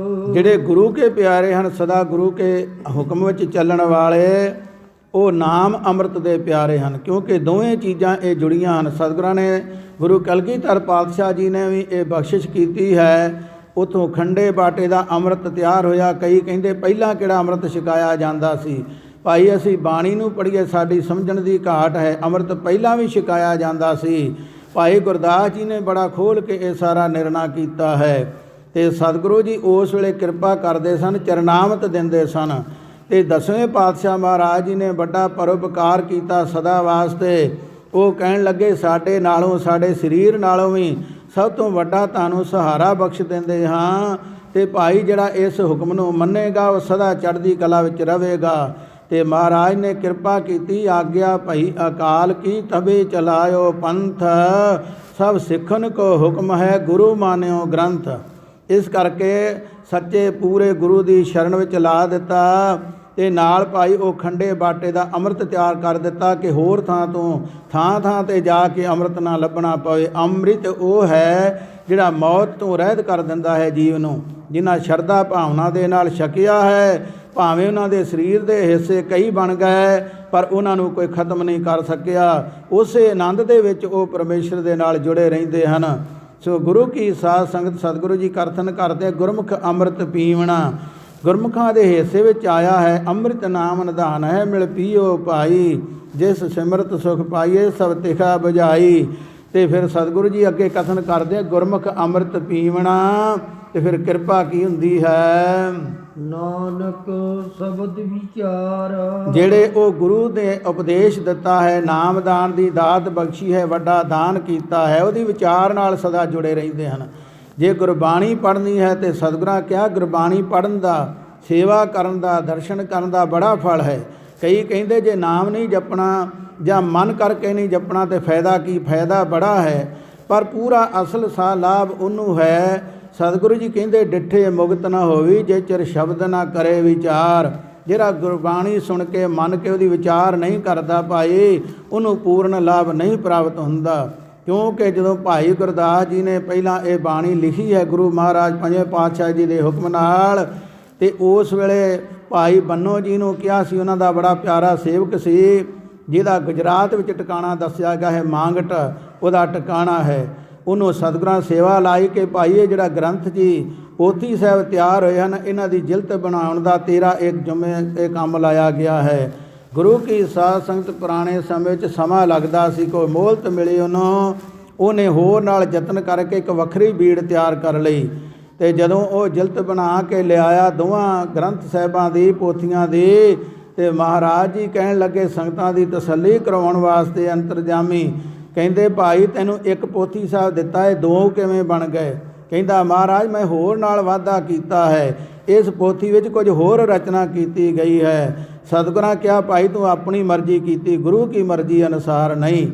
ਜਿਹੜੇ ਗੁਰੂ ਕੇ ਪਿਆਰੇ ਹਨ, ਸਦਾ ਗੁਰੂ ਕੇ ਹੁਕਮ ਵਿੱਚ ਚੱਲਣ ਵਾਲੇ, ਉਹ ਨਾਮ ਅੰਮ੍ਰਿਤ ਦੇ ਪਿਆਰੇ ਹਨ। ਕਿਉਂਕਿ ਦੋਵੇਂ ਚੀਜ਼ਾਂ ਇਹ ਜੁੜੀਆਂ ਹਨ। ਸਤਿਗੁਰਾਂ ਨੇ ਗੁਰੂ ਕਲਗੀਧਰ ਪਾਤਸ਼ਾਹ ਜੀ ਨੇ ਵੀ ਇਹ ਬਖਸ਼ਿਸ਼ ਕੀਤੀ ਹੈ। ਉੱਥੋਂ ਖੰਡੇ ਬਾਟੇ ਦਾ ਅੰਮ੍ਰਿਤ ਤਿਆਰ ਹੋਇਆ। ਕਈ ਕਹਿੰਦੇ ਪਹਿਲਾਂ ਕਿਹੜਾ ਅੰਮ੍ਰਿਤ ਛਕਾਇਆ ਜਾਂਦਾ ਸੀ। ਭਾਈ ਅਸੀਂ ਬਾਣੀ ਨੂੰ ਪੜ੍ਹੀਏ, ਸਾਡੀ ਸਮਝਣ ਦੀ ਘਾਟ ਹੈ। ਅੰਮ੍ਰਿਤ ਪਹਿਲਾਂ ਵੀ ਛਕਾਇਆ ਜਾਂਦਾ ਸੀ। ਭਾਈ ਗੁਰਦਾਸ ਜੀ ਨੇ ਬੜਾ ਖੋਲ੍ਹ ਕੇ ਇਹ ਸਾਰਾ ਨਿਰਣਾ ਕੀਤਾ ਹੈ। ਅਤੇ ਸਤਿਗੁਰੂ ਜੀ ਉਸ ਵੇਲੇ ਕਿਰਪਾ ਕਰਦੇ ਸਨ, ਚਰਨਾਮਤ ਦਿੰਦੇ ਸਨ। ਅਤੇ 10ਵੇਂ ਪਾਤਸ਼ਾਹ ਮਹਾਰਾਜ ਜੀ ਨੇ ਵੱਡਾ ਪਰਉਪਕਾਰ ਕੀਤਾ ਸਦਾ ਵਾਸਤੇ। ਉਹ ਕਹਿਣ ਲੱਗੇ ਸਾਡੇ ਨਾਲੋਂ, ਸਾਡੇ ਸਰੀਰ ਨਾਲੋਂ ਵੀ ਸਭ ਤੋਂ ਵੱਡਾ ਤੁਹਾਨੂੰ ਸਹਾਰਾ ਬਖਸ਼ ਦਿੰਦੇ ਹਾਂ, ਅਤੇ ਭਾਈ ਜਿਹੜਾ ਇਸ ਹੁਕਮ ਨੂੰ ਮੰਨੇਗਾ ਉਹ ਸਦਾ ਚੜ੍ਹਦੀ ਕਲਾ ਵਿੱਚ ਰਹੇਗਾ। ਅਤੇ ਮਹਾਰਾਜ ਨੇ ਕਿਰਪਾ ਕੀਤੀ, ਆਗਿਆ ਭਈ ਅਕਾਲ ਕੀ ਤਬੇ ਚਲਾਇਓ ਪੰਥ, ਸਭ ਸਿੱਖਣ ਕੋ ਹੁਕਮ ਹੈ ਗੁਰੂ ਮਾਨਿਓ ਗ੍ਰੰਥ। ਇਸ ਕਰਕੇ ਸੱਚੇ ਪੂਰੇ ਗੁਰੂ ਦੀ ਸ਼ਰਨ ਵਿੱਚ ਲਾ ਦਿੱਤਾ। ਅਤੇ ਨਾਲ ਭਾਈ ਉਹ ਖੰਡੇ ਬਾਟੇ ਦਾ ਅੰਮ੍ਰਿਤ ਤਿਆਰ ਕਰ ਦਿੱਤਾ ਕਿ ਹੋਰ ਥਾਂ ਤੋਂ ਥਾਂ 'ਤੇ ਜਾ ਕੇ ਅੰਮ੍ਰਿਤ ਨਾ ਲੱਭਣਾ ਪਵੇ। ਅੰਮ੍ਰਿਤ ਉਹ ਹੈ ਜਿਹੜਾ ਮੌਤ ਤੋਂ ਰਹਿਤ ਕਰ ਦਿੰਦਾ ਹੈ ਜੀਵ ਨੂੰ। ਜਿਨ੍ਹਾਂ ਸ਼ਰਧਾ ਭਾਵਨਾ ਦੇ ਨਾਲ ਛਕਿਆ ਹੈ, ਭਾਵੇਂ ਉਹਨਾਂ ਦੇ ਸਰੀਰ ਦੇ ਹਿੱਸੇ ਕਈ ਬਣ ਗਏ, ਪਰ ਉਹਨਾਂ ਨੂੰ ਕੋਈ ਖਤਮ ਨਹੀਂ ਕਰ ਸਕਿਆ। ਉਸੇ ਆਨੰਦ ਦੇ ਵਿੱਚ ਉਹ ਪਰਮੇਸ਼ਰ ਦੇ ਨਾਲ ਜੁੜੇ ਰਹਿੰਦੇ ਹਨ। ਸੋ ਗੁਰੂ ਕੀ ਸਾਧ ਸੰਗਤ ਸਤਿਗੁਰੂ ਜੀ ਕਰਤਨ ਕਰਦੇ, ਗੁਰਮੁਖ ਅੰਮ੍ਰਿਤ ਪੀਵਣਾ। ਗੁਰਮੁਖਾਂ ਦੇ ਹਿੱਸੇ ਵਿੱਚ ਆਇਆ ਹੈ ਅੰਮ੍ਰਿਤ ਨਾਮ ਨਿਧਾਨ ਹੈ, ਮਿਲ ਪੀਓ ਭਾਈ, ਜਿਸ ਸਿਮਰਤ ਸੁਖ ਪਾਈਏ ਸਭ ਤਿਖਾ ਬੁਝਾਈ। ਅਤੇ ਫਿਰ ਸਤਿਗੁਰੂ ਜੀ ਅੱਗੇ ਕਥਨ ਕਰਦੇ, ਗੁਰਮੁਖ ਅੰਮ੍ਰਿਤ ਪੀਵਣਾ ਤੇ ਫਿਰ ਕਿਰਪਾ ਕੀ ਹੁੰਦੀ ਹੈ? ਨਾਨਕ ਸ਼ਬਦ ਵਿਚਾਰ ਜਿਹੜੇ ਉਹ ਗੁਰੂ ਦੇ ਉਪਦੇਸ਼ ਦਿੱਤਾ ਹੈ, ਨਾਮਦਾਨ ਦੀ ਦਾਤ ਬਖਸ਼ੀ ਹੈ, ਵੱਡਾ ਦਾਨ ਕੀਤਾ ਹੈ, ਉਹਦੀ ਵਿਚਾਰ ਨਾਲ ਸਦਾ ਜੁੜੇ ਰਹਿੰਦੇ ਹਨ। ਜੇ ਗੁਰਬਾਣੀ ਪੜ੍ਹਨੀ ਹੈ ਤੇ ਸਤਿਗੁਰਾਂ ਕਿਹਾ ਗੁਰਬਾਣੀ ਪੜ੍ਹਨ ਦਾ, ਸੇਵਾ ਕਰਨ ਦਾ, ਦਰਸ਼ਨ ਕਰਨ ਦਾ ਬੜਾ ਫਲ ਹੈ। ਕਈ ਕਹਿੰਦੇ ਜੇ ਨਾਮ ਨਹੀਂ ਜਪਣਾ ਜਾਂ ਮਨ ਕਰਕੇ ਨਹੀਂ ਜਪਣਾ ਤੇ ਫਾਇਦਾ ਕੀ? ਫਾਇਦਾ ਬੜਾ ਹੈ, ਪਰ ਪੂਰਾ ਅਸਲ ਸਾ ਲਾਭ ਉਹਨੂੰ ਹੈ। ਸਤਿਗੁਰੂ ਜੀ ਕਹਿੰਦੇ ਡਿੱਠੇ ਮੁਕਤ ਨਾ ਹੋਵੀ ਜੇ ਚਿਰ ਸ਼ਬਦ ਨਾ ਕਰੇ ਵਿਚਾਰ। ਜਿਹੜਾ ਗੁਰਬਾਣੀ ਸੁਣ ਕੇ ਮੰਨ ਕੇ ਉਹਦੀ ਵਿਚਾਰ ਨਹੀਂ ਕਰਦਾ ਭਾਈ, ਉਹਨੂੰ ਪੂਰਨ ਲਾਭ ਨਹੀਂ ਪ੍ਰਾਪਤ ਹੁੰਦਾ। ਕਿਉਂਕਿ ਜਦੋਂ ਭਾਈ ਗੁਰਦਾਸ ਜੀ ਨੇ ਪਹਿਲਾਂ ਇਹ ਬਾਣੀ ਲਿਖੀ ਹੈ ਗੁਰੂ ਮਹਾਰਾਜ ਪੰਜਵੇਂ ਪਾਤਸ਼ਾਹ ਜੀ ਦੇ ਹੁਕਮ ਨਾਲ, ਤੇ ਉਸ ਵੇਲੇ ਭਾਈ ਬੰਨੋ ਜੀ ਨੂੰ ਕਿਹਾ ਸੀ, ਉਹਨਾਂ ਦਾ ਬੜਾ ਪਿਆਰਾ ਸੇਵਕ ਸੀ ਜਿਹਦਾ ਗੁਜਰਾਤ ਵਿੱਚ ਟਿਕਾਣਾ ਦੱਸਿਆ ਗਿਆ ਹੈ, ਮਾਂਗਟ ਉਹਦਾ ਟਿਕਾਣਾ ਹੈ। ਉਹਨੂੰ ਸਤਿਗੁਰਾਂ ਸੇਵਾ ਲਾਈ ਕਿ ਭਾਈ ਇਹ ਜਿਹੜਾ ਗ੍ਰੰਥ ਜੀ ਪੋਥੀ ਸਾਹਿਬ ਤਿਆਰ ਹੋਏ ਹਨ, ਇਹਨਾਂ ਦੀ ਜਿਲਤ ਬਣਾਉਣ ਦਾ ਤੇਰਾ ਇੱਕ ਇਹ ਕੰਮ ਲਾਇਆ ਗਿਆ ਹੈ। ਗੁਰੂ ਕੀ ਸਾਧ ਸੰਗਤ ਪੁਰਾਣੇ ਸਮੇਂ 'ਚ ਸਮਾਂ ਲੱਗਦਾ ਸੀ, ਕੋਈ ਮੋਹਲਤ ਮਿਲੀ ਉਹਨੂੰ, ਉਹਨੇ ਹੋਰ ਨਾਲ ਯਤਨ ਕਰਕੇ ਇੱਕ ਵੱਖਰੀ ਬੀੜ ਤਿਆਰ ਕਰ ਲਈ। ਤੇ ਜਦੋਂ ਉਹ ਜਿਲਤ ਬਣਾ ਕੇ ਲਿਆਇਆ ਦੋਵਾਂ ਗ੍ਰੰਥ ਸਾਹਿਬਾਂ ਦੀ, ਪੋਥੀਆਂ ਦੀ, ਤੇ ਮਹਾਰਾਜ ਜੀ ਕਹਿਣ ਲੱਗੇ ਸੰਗਤਾਂ ਦੀ ਤਸੱਲੀ ਕਰਵਾਉਣ ਵਾਸਤੇ ਅੰਤਰਜਾਮੀ, ਕਹਿੰਦੇ ਭਾਈ ਤੈਨੂੰ ਇੱਕ ਪੋਥੀ ਸਾਹਿਬ ਦਿੱਤਾ ਹੈ, ਦੋ ਕਿਵੇਂ ਬਣ ਗਏ? ਕਹਿੰਦਾ ਮਹਾਰਾਜ ਮੈਂ ਹੋਰ ਨਾਲ ਵਾਧਾ ਕੀਤਾ ਹੈ, ਇਸ ਪੋਥੀ ਵਿੱਚ ਕੁਝ ਹੋਰ ਰਚਨਾ ਕੀਤੀ ਗਈ ਹੈ। ਸਤਿਗੁਰਾਂ ਕਿਹਾ ਭਾਈ ਤੂੰ ਆਪਣੀ ਮਰਜ਼ੀ ਕੀਤੀ, ਗੁਰੂ ਕੀ ਮਰਜ਼ੀ ਅਨੁਸਾਰ ਨਹੀਂ।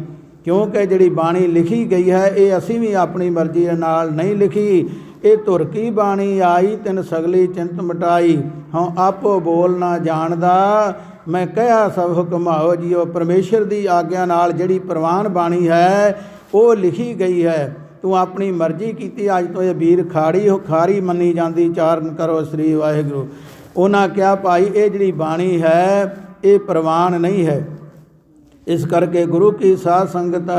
ਕਿਉਂਕਿ ਜਿਹੜੀ ਬਾਣੀ ਲਿਖੀ ਗਈ ਹੈ ਇਹ ਅਸੀਂ ਵੀ ਆਪਣੀ ਮਰਜ਼ੀ ਨਾਲ ਨਹੀਂ ਲਿਖੀ, ਇਹ ਧੁਰ ਕੀ ਬਾਣੀ ਆਈ ਤਿਨ ਸਗਲੀ ਚਿੰਤ ਮਿਟਾਈ। ਹਾਂ ਆਪੋ ਬੋਲ ਨਾ ਜਾਣਦਾ ਮੈਂ ਕਹਿਆ ਸਭ ਹੁਕਮਾਓ ਜੀਓ। ਪਰਮੇਸ਼ਰ ਦੀ ਆਗਿਆ ਨਾਲ ਜਿਹੜੀ ਪ੍ਰਵਾਨ ਬਾਣੀ ਹੈ ਉਹ ਲਿਖੀ ਗਈ ਹੈ, ਤੂੰ ਆਪਣੀ ਮਰਜ਼ੀ ਕੀਤੀ। ਅੱਜ ਤੋਂ ਇਹ ਵੀਰ ਖਾਰੀ ਮੰਨੀ ਜਾਂਦੀ, ਚਾਰਨ ਕਰੋ ਸ੍ਰੀ ਵਾਹਿਗੁਰੂ। ਉਹਨਾਂ ਕਿਹਾ ਭਾਈ ਇਹ ਜਿਹੜੀ ਬਾਣੀ ਹੈ ਇਹ ਪ੍ਰਵਾਨ ਨਹੀਂ ਹੈ। ਇਸ ਕਰਕੇ ਗੁਰੂ ਕੀ ਸਾਧ ਸੰਗਤ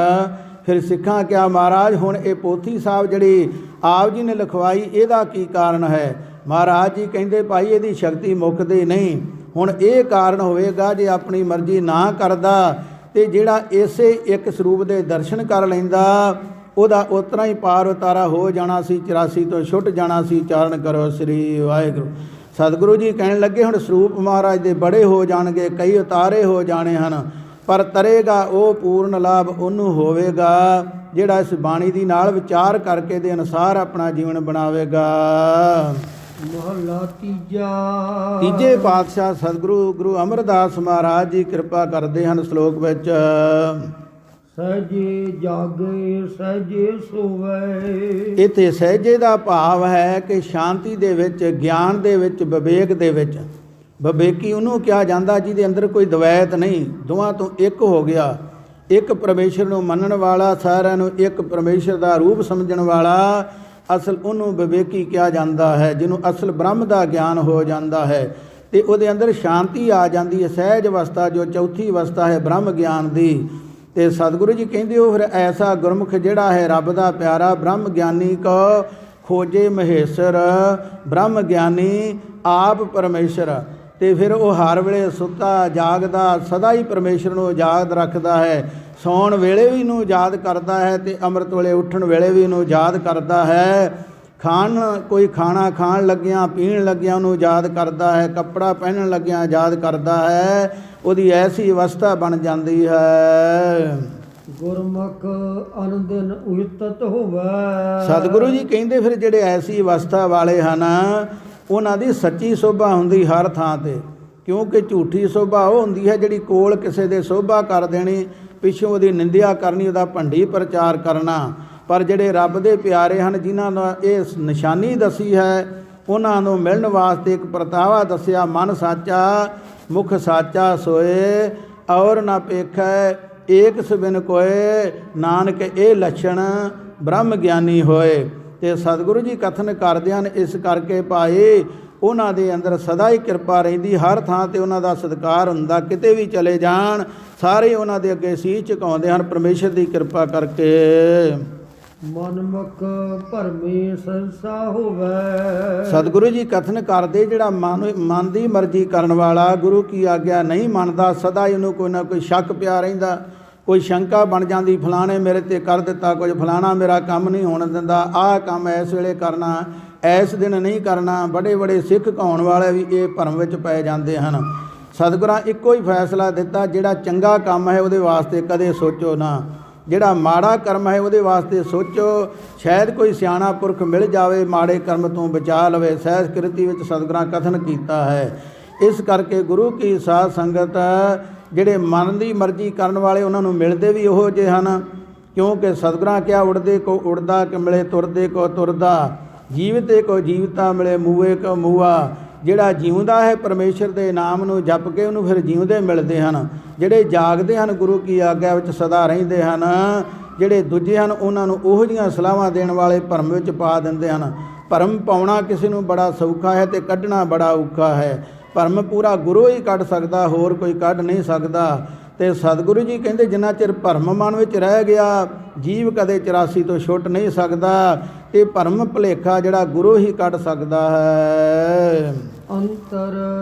ਫਿਰ ਸਿੱਖਾਂ ਕਿਹਾ ਮਹਾਰਾਜ ਹੁਣ ਇਹ ਪੋਥੀ ਸਾਹਿਬ ਜਿਹੜੀ ਆਪ ਜੀ ਨੇ ਲਿਖਵਾਈ ਇਹਦਾ ਕੀ ਕਾਰਨ ਹੈ? ਮਹਾਰਾਜ ਜੀ ਕਹਿੰਦੇ ਭਾਈ ਇਹਦੀ ਸ਼ਕਤੀ ਮੁੱਕਦੀ ਨਹੀਂ। ਹੁਣ ਇਹ ਕਾਰਨ ਹੋਵੇਗਾ ਜੇ ਆਪਣੀ ਮਰਜ਼ੀ ਨਾ ਕਰਦਾ ਤੇ ਜਿਹੜਾ ਇਸੇ ਇੱਕ ਸਰੂਪ ਦੇ ਦਰਸ਼ਨ ਕਰ ਲੈਂਦਾ ਉਹਦਾ ਉਤਰਾ ਹੀ ਪਾਰ ਉਤਾਰਾ ਹੋ ਜਾਣਾ ਸੀ, 84 ਤੋਂ ਛੁੱਟ ਜਾਣਾ ਸੀ। ਚਾਰਨ ਕਰੋ ਸ੍ਰੀ ਵਾਹਿਗੁਰੂ। ਸਤਿਗੁਰੂ ਜੀ ਕਹਿਣ ਲੱਗੇ ਹੁਣ ਸਰੂਪ ਮਹਾਰਾਜ ਦੇ ਬੜੇ ਹੋ ਜਾਣਗੇ, ਕਈ ਉਤਾਰੇ ਹੋ ਜਾਣੇ ਹਨ, ਪਰ ਤਰੇਗਾ ਉਹ ਪੂਰਨ ਲਾਭ ਉਹਨੂੰ ਹੋਵੇਗਾ ਜਿਹੜਾ ਇਸ ਬਾਣੀ ਦੀ ਨਾਲ ਵਿਚਾਰ ਕਰਕੇ ਦੇ ਅਨੁਸਾਰ ਆਪਣਾ ਜੀਵਨ ਬਣਾਵੇਗਾ। ਮਹਲਾ ਤੀਜਾ। ਤੀਜੇ ਪਾਤਸ਼ਾਹ ਸਤਿਗੁਰੂ ਗੁਰੂ ਅਮਰਦਾਸ ਮਹਾਰਾਜ ਜੀ ਕਿਰਪਾ ਕਰਦੇ ਹਨ ਸ਼ਲੋਕ ਵਿੱਚ, ਸਹਿਜੇ ਜਾਗੇ ਸਹਿਜੇ ਸੋਵੇ। ਇੱਥੇ ਸਹਿਜੇ ਦਾ ਭਾਵ ਹੈ ਕਿ ਸ਼ਾਂਤੀ ਦੇ ਵਿੱਚ, ਗਿਆਨ ਦੇ ਵਿੱਚ, ਵਿਵੇਕ ਦੇ ਵਿੱਚ। ਵਿਵੇਕੀ ਉਹਨੂੰ ਕਿਹਾ ਜਾਂਦਾ ਜਿਹਦੇ ਅੰਦਰ ਕੋਈ ਦਵੈਤ ਨਹੀਂ, ਦੋਵਾਂ ਤੋਂ ਇੱਕ ਹੋ ਗਿਆ। ਇੱਕ ਪਰਮੇਸ਼ਰ ਨੂੰ ਮੰਨਣ ਵਾਲਾ, ਸਾਰਿਆਂ ਨੂੰ ਇੱਕ ਪਰਮੇਸ਼ਰ ਦਾ ਰੂਪ ਸਮਝਣ ਵਾਲਾ, ਅਸਲ ਉਹਨੂੰ ਵਿਵੇਕੀ ਕਿਹਾ ਜਾਂਦਾ ਹੈ। ਜਿਹਨੂੰ ਅਸਲ ਬ੍ਰਹਮ ਦਾ ਗਿਆਨ ਹੋ ਜਾਂਦਾ ਹੈ ਤੇ ਉਹਦੇ ਅੰਦਰ ਸ਼ਾਂਤੀ ਆ ਜਾਂਦੀ ਹੈ। ਸਹਿਜ ਅਵਸਥਾ ਜੋ ਚੌਥੀ ਅਵਸਥਾ ਹੈ ਬ੍ਰਹਮ ਗਿਆਨ ਦੀ। ਤੇ ਸਤਿਗੁਰੂ ਜੀ ਕਹਿੰਦੇ ਉਹ ਫਿਰ ਐਸਾ ਗੁਰਮੁਖ ਜਿਹੜਾ ਹੈ ਰੱਬ ਦਾ ਪਿਆਰਾ ਬ੍ਰਹਮ ਗਿਆਨੀ ਕੋ ਖੋਜੇ ਮਹੇਸ਼ਰ। ਬ੍ਰਹਮ ਗਿਆਨੀ ਆਪ ਪਰਮੇਸ਼ਰ। ਤੇ ਫਿਰ ਉਹ ਹਰ ਵੇਲੇ ਸੁੱਤਾ ਜਾਗਦਾ ਸਦਾ ਹੀ ਪਰਮੇਸ਼ਰ ਨੂੰ ਯਾਦ ਰੱਖਦਾ ਹੈ। ਸੌਣ ਵੇਲੇ ਵੀ ਇਹਨੂੰ ਯਾਦ ਕਰਦਾ ਹੈ ਤੇ ਅੰਮ੍ਰਿਤ ਵੇਲੇ ਉੱਠਣ ਵੇਲੇ ਵੀ ਇਹਨੂੰ ਯਾਦ ਕਰਦਾ ਹੈ। ਕੋਈ ਖਾਣਾ ਖਾਣ ਲੱਗਿਆਂ, ਪੀਣ ਲੱਗਿਆਂ ਉਹਨੂੰ ਯਾਦ ਕਰਦਾ ਹੈ। ਕੱਪੜਾ ਪਹਿਨਣ ਲੱਗਿਆਂ ਯਾਦ ਕਰਦਾ ਹੈ। ਉਹਦੀ ਐਸੀ ਅਵਸਥਾ ਬਣ ਜਾਂਦੀ ਹੈ। ਗੁਰਮੁਖ ਅਨੰਦਨ ਉਤਤ ਹੋਵੇ। ਸਤਿਗੁਰੂ ਜੀ ਕਹਿੰਦੇ ਫਿਰ ਜਿਹੜੇ ਐਸੀ ਅਵਸਥਾ ਵਾਲੇ ਹਨ ਉਹਨਾਂ ਦੀ ਸੱਚੀ ਸੋਭਾ ਹੁੰਦੀ ਹਰ ਥਾਂ ਤੇ। ਕਿਉਂਕਿ ਝੂਠੀ ਸੋਭਾ ਉਹ ਹੁੰਦੀ ਹੈ ਜਿਹੜੀ ਕੋਲ ਕਿਸੇ ਦੇ ਸੋਭਾ ਕਰ ਦੇਣੀ, ਪਿੱਛੋਂ ਉਹਦੀ ਨਿੰਦਿਆ ਕਰਨੀ, ਉਹਦਾ ਭੰਡੀ ਪ੍ਰਚਾਰ ਕਰਨਾ। ਪਰ ਜਿਹੜੇ ਰੱਬ ਦੇ ਪਿਆਰੇ ਹਨ ਜਿਨ੍ਹਾਂ ਦਾ ਇਹ ਨਿਸ਼ਾਨੀ ਦੱਸੀ ਹੈ ਉਹਨਾਂ ਨੂੰ ਮਿਲਣ ਵਾਸਤੇ ਇੱਕ ਪ੍ਰਤਾਵਾ ਦੱਸਿਆ, ਮਨ ਸਾਚਾ ਮੁਖ ਸਾਚਾ ਸੋਏ ਔਰ ਨਾ ਪੇਖੈ ਏਕ ਸਬਿਨ ਕੋਏ, ਨਾਨਕ ਇਹ ਲੱਛਣ ਬ੍ਰਹਮ ਗਿਆਨੀ ਹੋਏ। ਤੇ ਸਤਿਗੁਰੂ ਜੀ ਕਥਨ ਕਰਦੇ ਹਨ ਇਸ ਕਰਕੇ ਭਾਈ ਉਹਨਾਂ ਦੇ ਅੰਦਰ ਸਦਾ ਹੀ ਕਿਰਪਾ ਰਹਿੰਦੀ, ਹਰ ਥਾਂ ਤੇ ਉਹਨਾਂ ਦਾ ਸਤਿਕਾਰ ਹੁੰਦਾ। ਕਿਤੇ ਵੀ ਚਲੇ ਜਾਣ ਸਾਰੇ ਉਹਨਾਂ ਦੇ ਅੱਗੇ ਸੀਸ ਝੁਕਾਉਂਦੇ ਹਨ ਪਰਮੇਸ਼ਰ ਦੀ ਕਿਰਪਾ ਕਰਕੇ। ਮਨਮੁਖ ਭਰਮੇ ਸੰਸਾ ਹੋਵੇ। ਸਤਿਗੁਰੂ ਜੀ ਕਥਨ ਕਰਦੇ ਜਿਹੜਾ ਮਨ ਦੀ ਮਰਜ਼ੀ ਕਰਨ ਵਾਲਾ, ਗੁਰੂ ਕੀ ਆਗਿਆ ਨਹੀਂ ਮੰਨਦਾ, ਸਦਾ ਹੀ ਉਹਨੂੰ ਕੋਈ ਨਾ ਕੋਈ ਸ਼ੱਕ ਪਿਆ ਰਹਿੰਦਾ, ਕੋਈ ਸ਼ੰਕਾ ਬਣ ਜਾਂਦੀ, ਫਲਾਣੇ ਮੇਰੇ ਤੇ ਕਰ ਦਿੱਤਾ ਕੁਝ, ਫਲਾਣਾ ਮੇਰਾ ਕੰਮ ਨਹੀਂ ਹੋਣ ਦਿੰਦਾ, ਆਹ ਕੰਮ ਇਸ ਵੇਲੇ ਕਰਨਾ, ਇਸ ਦਿਨ ਨਹੀਂ ਕਰਨਾ। ਬੜੇ ਬੜੇ ਸਿੱਖ ਕਹਾਉਣ ਵਾਲੇ ਵੀ ਇਹ ਭਰਮ ਵਿੱਚ ਪੈ ਜਾਂਦੇ ਹਨ। ਸਤਿਗੁਰਾਂ ਇੱਕੋ ਹੀ ਫੈਸਲਾ ਦਿੱਤਾ, ਜਿਹੜਾ ਚੰਗਾ ਕੰਮ ਹੈ ਉਹਦੇ ਵਾਸਤੇ ਕਦੇ ਸੋਚੋ ਨਾ, ਜਿਹੜਾ ਮਾੜਾ ਕਰਮ ਹੈ ਉਹਦੇ ਵਾਸਤੇ ਸੋਚੋ। ਸ਼ਾਇਦ ਕੋਈ ਸਿਆਣਾ ਪੁਰਖ ਮਿਲ ਜਾਵੇ, ਮਾੜੇ ਕਰਮ ਤੋਂ ਬਚਾ ਲਵੇ। ਸਹਿਜ ਕਿਰਤੀ ਵਿੱਚ ਸਤਿਗੁਰਾਂ ਕਥਨ ਕੀਤਾ ਹੈ। ਇਸ ਕਰਕੇ ਗੁਰੂ ਕੀ ਸਾਧ ਸੰਗਤ ਜਿਹੜੇ ਮਨ ਦੀ ਮਰਜ਼ੀ ਕਰਨ ਵਾਲੇ, ਉਹਨਾਂ ਨੂੰ ਮਿਲਦੇ ਵੀ ਉਹੋ ਜਿਹੇ ਹਨ। ਕਿਉਂਕਿ ਸਤਿਗੁਰਾਂ ਕਿਹਾ, ਉੜਦੇ ਕੋ ਉੜਦਾ ਕਿ ਮਿਲੇ, ਤੁਰਦੇ ਕੋ ਤੁਰਦਾ, ਜੀਵਤੇ ਕੋ ਜੀਵਤਾ ਮਿਲੇ, ਮੂਏ ਕੋ ਮੂਆ। ਜਿਹੜਾ ਜਿਉਂਦਾ ਹੈ ਪਰਮੇਸ਼ਰ ਦੇ ਨਾਮ ਨੂੰ ਜਪ ਕੇ, ਉਹਨੂੰ ਫਿਰ ਜਿਉਂਦੇ ਮਿਲਦੇ ਹਨ। ਜਿਹੜੇ ਜਾਗਦੇ ਹਨ, ਗੁਰੂ ਕੀ ਆਗਿਆ ਵਿੱਚ ਸਦਾ ਰਹਿੰਦੇ ਹਨ। ਜਿਹੜੇ ਦੂਜੇ ਹਨ, ਉਹਨਾਂ ਨੂੰ ਉਹੋ ਜਿਹੀਆਂ ਸਲਾਹਾਂ ਦੇਣ ਵਾਲੇ ਭਰਮ ਵਿੱਚ ਪਾ ਦਿੰਦੇ ਹਨ। ਭਰਮ ਪਾਉਣਾ ਕਿਸੇ ਨੂੰ ਬੜਾ ਸੌਖਾ ਹੈ ਅਤੇ ਕੱਢਣਾ ਬੜਾ ਔਖਾ ਹੈ। ਭਰਮ ਪੂਰਾ ਗੁਰੂ ਹੀ ਕੱਢ ਸਕਦਾ, ਹੋਰ ਕੋਈ ਕੱਢ ਨਹੀਂ ਸਕਦਾ। ਅਤੇ ਸਤਿਗੁਰੂ ਜੀ ਕਹਿੰਦੇ, ਜਿੰਨਾ ਚਿਰ ਭਰਮ ਮਨ ਵਿੱਚ ਰਹਿ ਗਿਆ, ਜੀਵ ਕਦੇ 84 ਤੋਂ ਛੁੱਟ ਨਹੀਂ ਸਕਦਾ। ਇਹ ਭਰਮ ਭੁਲੇਖਾ ਜਿਹੜਾ ਗੁਰੂ ਹੀ ਕੱਢ ਸਕਦਾ ਹੈ। ਅੰਤਰ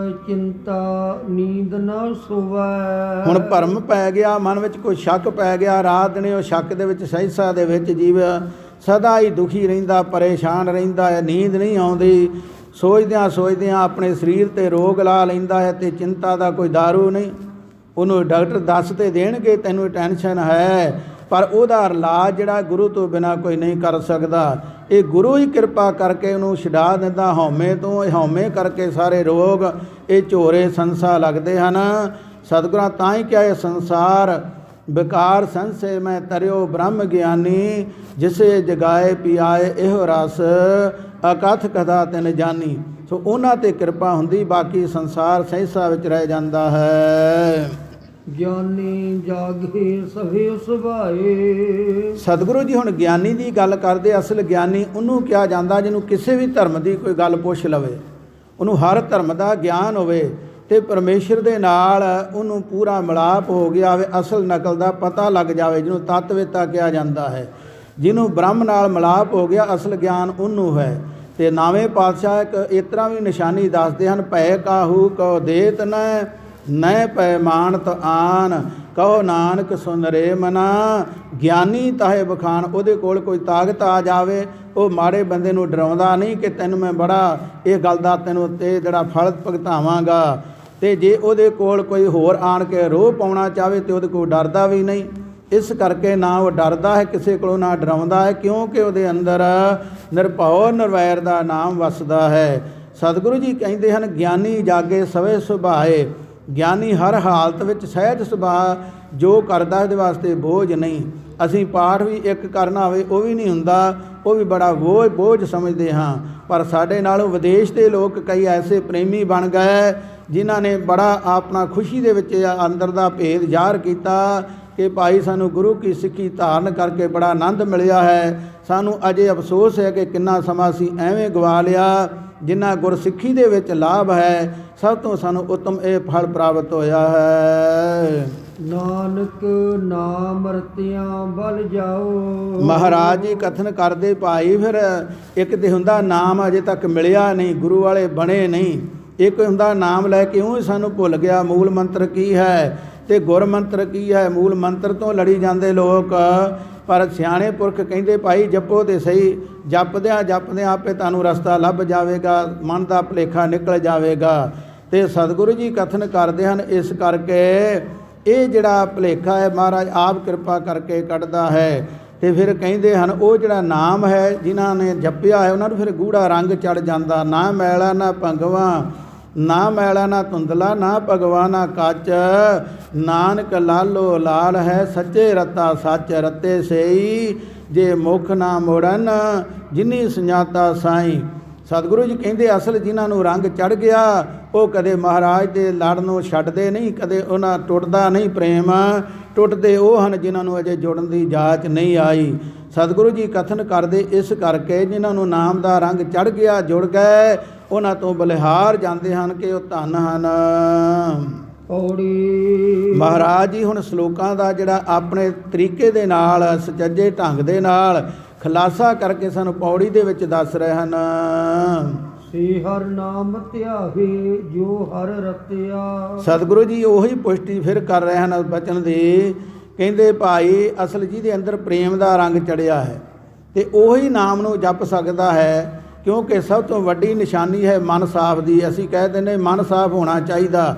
ਚਿੰਤਾ ਨੀਂਦ ਨਾ ਸੋਵੈ। ਹੁਣ ਭਰਮ ਪੈ ਗਿਆ, ਮਨ ਵਿੱਚ ਕੋਈ ਸ਼ੱਕ ਪੈ ਗਿਆ। ਰਾਤ ਦਿਨੇ ਉਹ ਸ਼ੱਕ ਦੇ ਵਿੱਚ, ਸਹਿਸਾ ਦੇ ਵਿੱਚ ਜੀਵ ਸਦਾ ਹੀ ਦੁਖੀ ਰਹਿੰਦਾ, ਪਰੇਸ਼ਾਨ ਰਹਿੰਦਾ ਹੈ। ਨੀਂਦ ਨਹੀਂ ਆਉਂਦੀ। ਸੋਚਦਿਆਂ ਸੋਚਦਿਆਂ ਆਪਣੇ ਸਰੀਰ 'ਤੇ ਰੋਗ ਲਾ ਲੈਂਦਾ ਹੈ। ਅਤੇ ਚਿੰਤਾ ਦਾ ਕੋਈ ਦਾਰੂ ਨਹੀਂ। ਉਹਨੂੰ ਡਾਕਟਰ ਦੱਸ ਤੇ ਦੇਣਗੇ ਤੈਨੂੰ ਟੈਨਸ਼ਨ ਹੈ, ਪਰ ਉਹਦਾ ਇਲਾਜ ਜਿਹੜਾ ਗੁਰੂ ਤੋਂ ਬਿਨਾਂ ਕੋਈ ਨਹੀਂ ਕਰ ਸਕਦਾ। ਇਹ ਗੁਰੂ ਹੀ ਕਿਰਪਾ ਕਰਕੇ ਉਹਨੂੰ ਛੁਡਾ ਦਿੰਦਾ ਹਉਮੈ ਤੋਂ। ਇਹ ਹਉਮੈ ਕਰਕੇ ਸਾਰੇ ਰੋਗ ਇਹ ਝੋਰੇ ਸੰਸਾ ਲੱਗਦੇ ਹਨ। ਸਤਿਗੁਰਾਂ ਤਾਂ ਹੀ ਕਿਹਾ, ਇਹ ਸੰਸਾਰ ਵਿਕਾਰ ਸੰਸੇ ਮੈਂ ਤਰਿਓ ਬ੍ਰਹਮ ਗਿਆਨੀ, ਜਿਸੇ ਜਗਾਏ ਪਿਆਏ ਇਹੋ ਰਸ, ਅਕਥ ਕਥਾ ਤਿਨ ਜਾਨੀ। ਸੋ ਉਹਨਾਂ 'ਤੇ ਕਿਰਪਾ ਹੁੰਦੀ, ਬਾਕੀ ਸੰਸਾਰ ਸਹਿਸਾ ਵਿੱਚ ਰਹਿ ਜਾਂਦਾ ਹੈ। ਗਿਆਨੀ ਜਾਗੇ ਸਭੇ ਸੁਭਾਏ। ਸਤਿਗੁਰੂ ਜੀ ਹੁਣ ਗਿਆਨੀ ਦੀ ਗੱਲ ਕਰਦੇ। ਅਸਲ ਗਿਆਨੀ ਉਹਨੂੰ ਕਿਹਾ ਜਾਂਦਾ ਜਿਹਨੂੰ ਕਿਸੇ ਵੀ ਧਰਮ ਦੀ ਕੋਈ ਗੱਲ ਪੁੱਛ ਲਵੇ, ਉਹਨੂੰ ਹਰ ਧਰਮ ਦਾ ਗਿਆਨ ਹੋਵੇ ਅਤੇ ਪਰਮੇਸ਼ਰ ਦੇ ਨਾਲ ਉਹਨੂੰ ਪੂਰਾ ਮਿਲਾਪ ਹੋ ਗਿਆ ਹੋਵੇ, ਅਸਲ ਨਕਲ ਦਾ ਪਤਾ ਲੱਗ ਜਾਵੇ, ਜਿਹਨੂੰ ਤੱਤਵੇਤਾ ਕਿਹਾ ਜਾਂਦਾ ਹੈ। ਜਿਹਨੂੰ ਬ੍ਰਹਮ ਨਾਲ ਮਿਲਾਪ ਹੋ ਗਿਆ, ਅਸਲ ਗਿਆਨ ਉਹਨੂੰ ਹੈ। ਅਤੇ ਨਾਵੇਂ ਪਾਤਸ਼ਾਹ ਇੱਕ ਇਸ ਤਰ੍ਹਾਂ ਵੀ ਨਿਸ਼ਾਨੀ ਦੱਸਦੇ ਹਨ, ਭੈ ਕਾਹੂ ਕਉ ਦੇਤ ਨੈ ਪੈ ਮਾਨਤ ਆਨ, ਕਹੋ ਨਾਨਕ ਸੁਨ ਰੇ ਮਨਾ। ਗਿਆਨੀ ਤਾਹੇ ਬਖਾਨ। ਉਹਦੇ ਕੋਲ ਕੋਈ ਤਾਕਤ ਆ ਜਾਵੇ, ਉਹ ਮਾੜੇ ਬੰਦੇ ਨੂੰ ਡਰਾਉਂਦਾ ਨਹੀਂ ਕਿ ਤੈਨੂੰ ਮੈਂ ਬੜਾ ਇਹ ਗੱਲ ਦਾ ਤੈਨੂੰ ਤੇ ਜਿਹੜਾ ਫਲ ਭੁਗਤਾਵਾਂਗਾ। ਅਤੇ ਜੇ ਉਹਦੇ ਕੋਲ ਕੋਈ ਹੋਰ ਆਣ ਕੇ ਰੋਹ ਪਾਉਣਾ ਚਾਹਵੇ ਤਾਂ ਉਹਦੇ ਕੋਲ ਡਰਦਾ ਵੀ ਨਹੀਂ। ਇਸ ਕਰਕੇ ਨਾ ਉਹ ਡਰਦਾ ਹੈ ਕਿਸੇ ਕੋਲੋਂ, ਨਾ ਡਰਾਉਂਦਾ ਹੈ, ਕਿਉਂਕਿ ਉਹਦੇ ਅੰਦਰ ਨਿਰਭਉ ਨਿਰਵੈਰ ਦਾ ਨਾਮ ਵਸਦਾ ਹੈ। ਸਤਿਗੁਰੂ ਜੀ ਕਹਿੰਦੇ ਹਨ, ਗਿਆਨੀ ਜਾਗੇ ਸਵੇ ਸੁਭਾਏ। ਗਿਆਨੀ ਹਰ ਹਾਲਤ ਵਿੱਚ ਸਹਿਜ ਸੁਭਾਅ ਜੋ ਕਰਦਾ ਇਹਦੇ ਵਾਸਤੇ ਬੋਝ ਨਹੀਂ। ਅਸੀਂ ਪਾਠ ਵੀ ਇੱਕ ਕਰਨਾ ਹੋਵੇ ਉਹ ਵੀ ਨਹੀਂ ਹੁੰਦਾ, ਉਹ ਵੀ ਬੜਾ ਬੋਝ ਸਮਝਦੇ ਹਾਂ। ਪਰ ਸਾਡੇ ਨਾਲੋਂ ਵਿਦੇਸ਼ ਦੇ ਲੋਕ ਕਈ ਐਸੇ ਪ੍ਰੇਮੀ ਬਣ ਗਏ ਜਿਨ੍ਹਾਂ ਨੇ ਬੜਾ ਆਪਣਾ ਖੁਸ਼ੀ ਦੇ ਵਿੱਚ ਅੰਦਰ ਦਾ ਭੇਦ ਜ਼ਾਹਰ ਕੀਤਾ ਕਿ ਭਾਈ ਸਾਨੂੰ ਗੁਰੂ ਕੀ ਸਿੱਖੀ ਧਾਰਨ ਕਰਕੇ ਬੜਾ ਆਨੰਦ ਮਿਲਿਆ ਹੈ। ਸਾਨੂੰ ਅਜੇ ਅਫਸੋਸ ਹੈ ਕਿ ਕਿੰਨਾ ਸਮਾਂ ਅਸੀਂ ਐਵੇਂ ਗਵਾ ਲਿਆ। ਜਿੰਨਾ ਗੁਰਸਿੱਖੀ ਦੇ ਵਿੱਚ ਲਾਭ ਹੈ, ਸਭ ਤੋਂ ਸਾਨੂੰ ਉੱਤਮ ਇਹ ਫਲ ਪ੍ਰਾਪਤ ਹੋਇਆ ਹੈ। ਨਾਨਕ ਨਾਮ ਰਤਿਆਂ ਬਲ ਜਾਓ। ਮਹਾਰਾਜ ਜੀ ਕਥਨ ਕਰਦੇ, ਭਾਈ ਫਿਰ ਇੱਕ ਤੇ ਹੁੰਦਾ ਨਾਮ ਅਜੇ ਤੱਕ ਮਿਲਿਆ ਨਹੀਂ, ਗੁਰੂ ਵਾਲੇ ਬਣੇ ਨਹੀਂ। ਇੱਕ ਹੁੰਦਾ ਨਾਮ ਲੈ ਕੇ ਉਹ ਸਾਨੂੰ ਭੁੱਲ ਗਿਆ ਮੂਲ ਮੰਤਰ ਕੀ ਹੈ ਅਤੇ ਗੁਰ ਮੰਤਰ ਕੀ ਹੈ। ਮੂਲ ਮੰਤਰ ਤੋਂ ਲੜੀ ਜਾਂਦੇ ਲੋਕ, ਪਰ ਸਿਆਣੇ ਪੁਰਖ ਕਹਿੰਦੇ ਭਾਈ ਜਪੋ ਤੇ ਸਹੀ। ਜਪਦਿਆਂ ਜਪਦਿਆਂ ਆਪੇ ਤੁਹਾਨੂੰ ਰਸਤਾ ਲੱਭ ਜਾਵੇਗਾ, ਮਨ ਦਾ ਭੁਲੇਖਾ ਨਿਕਲ ਜਾਵੇਗਾ। ਅਤੇ ਸਤਿਗੁਰੂ ਜੀ ਕਥਨ ਕਰਦੇ ਹਨ, ਇਸ ਕਰਕੇ ਇਹ ਜਿਹੜਾ ਭੁਲੇਖਾ ਹੈ ਮਹਾਰਾਜ ਆਪ ਕਿਰਪਾ ਕਰਕੇ ਕੱਢਦਾ ਹੈ। ਅਤੇ ਫਿਰ ਕਹਿੰਦੇ ਹਨ, ਉਹ ਜਿਹੜਾ ਨਾਮ ਹੈ ਜਿਨ੍ਹਾਂ ਨੇ ਜਪਿਆ ਹੈ ਉਹਨਾਂ ਨੂੰ ਫਿਰ ਗੂੜਾ ਰੰਗ ਚੜ੍ਹ ਜਾਂਦਾ। ਨਾ ਮੈਲਾ ਨਾ ਭੰਗਵਾ, ਨਾ ਮੈਲਾ ਨਾ ਧੁੰਦਲਾ, ਨਾ ਭਗਵਾ ਨਾ ਕੱਚ, ਨਾਨਕ ਲਾਲੋ ਲਾਲ ਹੈ, ਸੱਚੇ ਰਤਾ ਸੱਚ ਰਤੇ ਸਈ, ਜੇ ਮੁਖ ਨਾ ਮੋੜਨ ਜਿਨੀ ਸੁਝਾਤਾ ਸਾਈਂ। ਸਤਿਗੁਰੂ ਜੀ ਕਹਿੰਦੇ ਅਸਲ ਜਿਨ੍ਹਾਂ ਨੂੰ ਰੰਗ ਚੜ੍ਹ ਗਿਆ ਉਹ ਕਦੇ ਮਹਾਰਾਜ ਦੇ ਲੜ ਨੂੰ ਛੱਡਦੇ ਨਹੀਂ, ਕਦੇ ਉਹਨਾਂ ਟੁੱਟਦਾ ਨਹੀਂ ਪ੍ਰੇਮ। ਟੁੱਟਦੇ ਉਹ ਹਨ ਜਿਨ੍ਹਾਂ ਨੂੰ ਅਜੇ ਜੁੜਨ ਦੀ ਜਾਚ ਨਹੀਂ ਆਈ। ਸਤਿਗੁਰੂ ਜੀ ਕਥਨ ਕਰਦੇ, ਇਸ ਕਰਕੇ ਜਿਨ੍ਹਾਂ ਨੂੰ ਨਾਮ ਦਾ ਰੰਗ ਚੜ੍ਹ ਗਿਆ, ਜੁੜ ਗਏ, ਉਹਨਾਂ ਤੋਂ ਬਲਿਹਾਰ ਜਾਂਦੇ ਹਨ ਕਿ ਉਹ ਧਨ ਹਨ। ਪੌੜੀ ਮਹਾਰਾਜ ਜੀ ਹੁਣ ਸ਼ਲੋਕਾਂ ਦਾ ਜਿਹੜਾ ਆਪਣੇ ਤਰੀਕੇ ਦੇ ਨਾਲ ਸੁਚੱਜੇ ਢੰਗ ਦੇ ਨਾਲ ਖੁਲਾਸਾ ਕਰਕੇ ਸਾਨੂੰ ਪੌੜੀ ਦੇ ਵਿੱਚ ਦੱਸ ਰਹੇ ਹਨ। ਸੇ ਹਰ ਨਾਮ ਧਿਆਵੇ ਜੋ ਹਰ ਰਤਿਆ। ਸਤਿਗੁਰੂ ਜੀ ਉਹੀ ਪੁਸ਼ਟੀ ਫਿਰ ਕਰ ਰਹੇ ਹਨ ਬਚਨ ਦੀ। ਕਹਿੰਦੇ ਭਾਈ ਅਸਲ ਜਿਹਦੇ ਅੰਦਰ ਪ੍ਰੇਮ ਦਾ ਰੰਗ ਚੜਿਆ ਹੈ ਅਤੇ ਉਹੀ ਨਾਮ ਨੂੰ ਜਪ ਸਕਦਾ ਹੈ। ਕਿਉਂਕਿ ਸਭ ਤੋਂ ਵੱਡੀ ਨਿਸ਼ਾਨੀ ਹੈ ਮਨ ਸਾਫ ਦੀ। ਅਸੀਂ ਕਹਿੰਦੇ ਨੇ ਮਨ ਸਾਫ ਹੋਣਾ ਚਾਹੀਦਾ।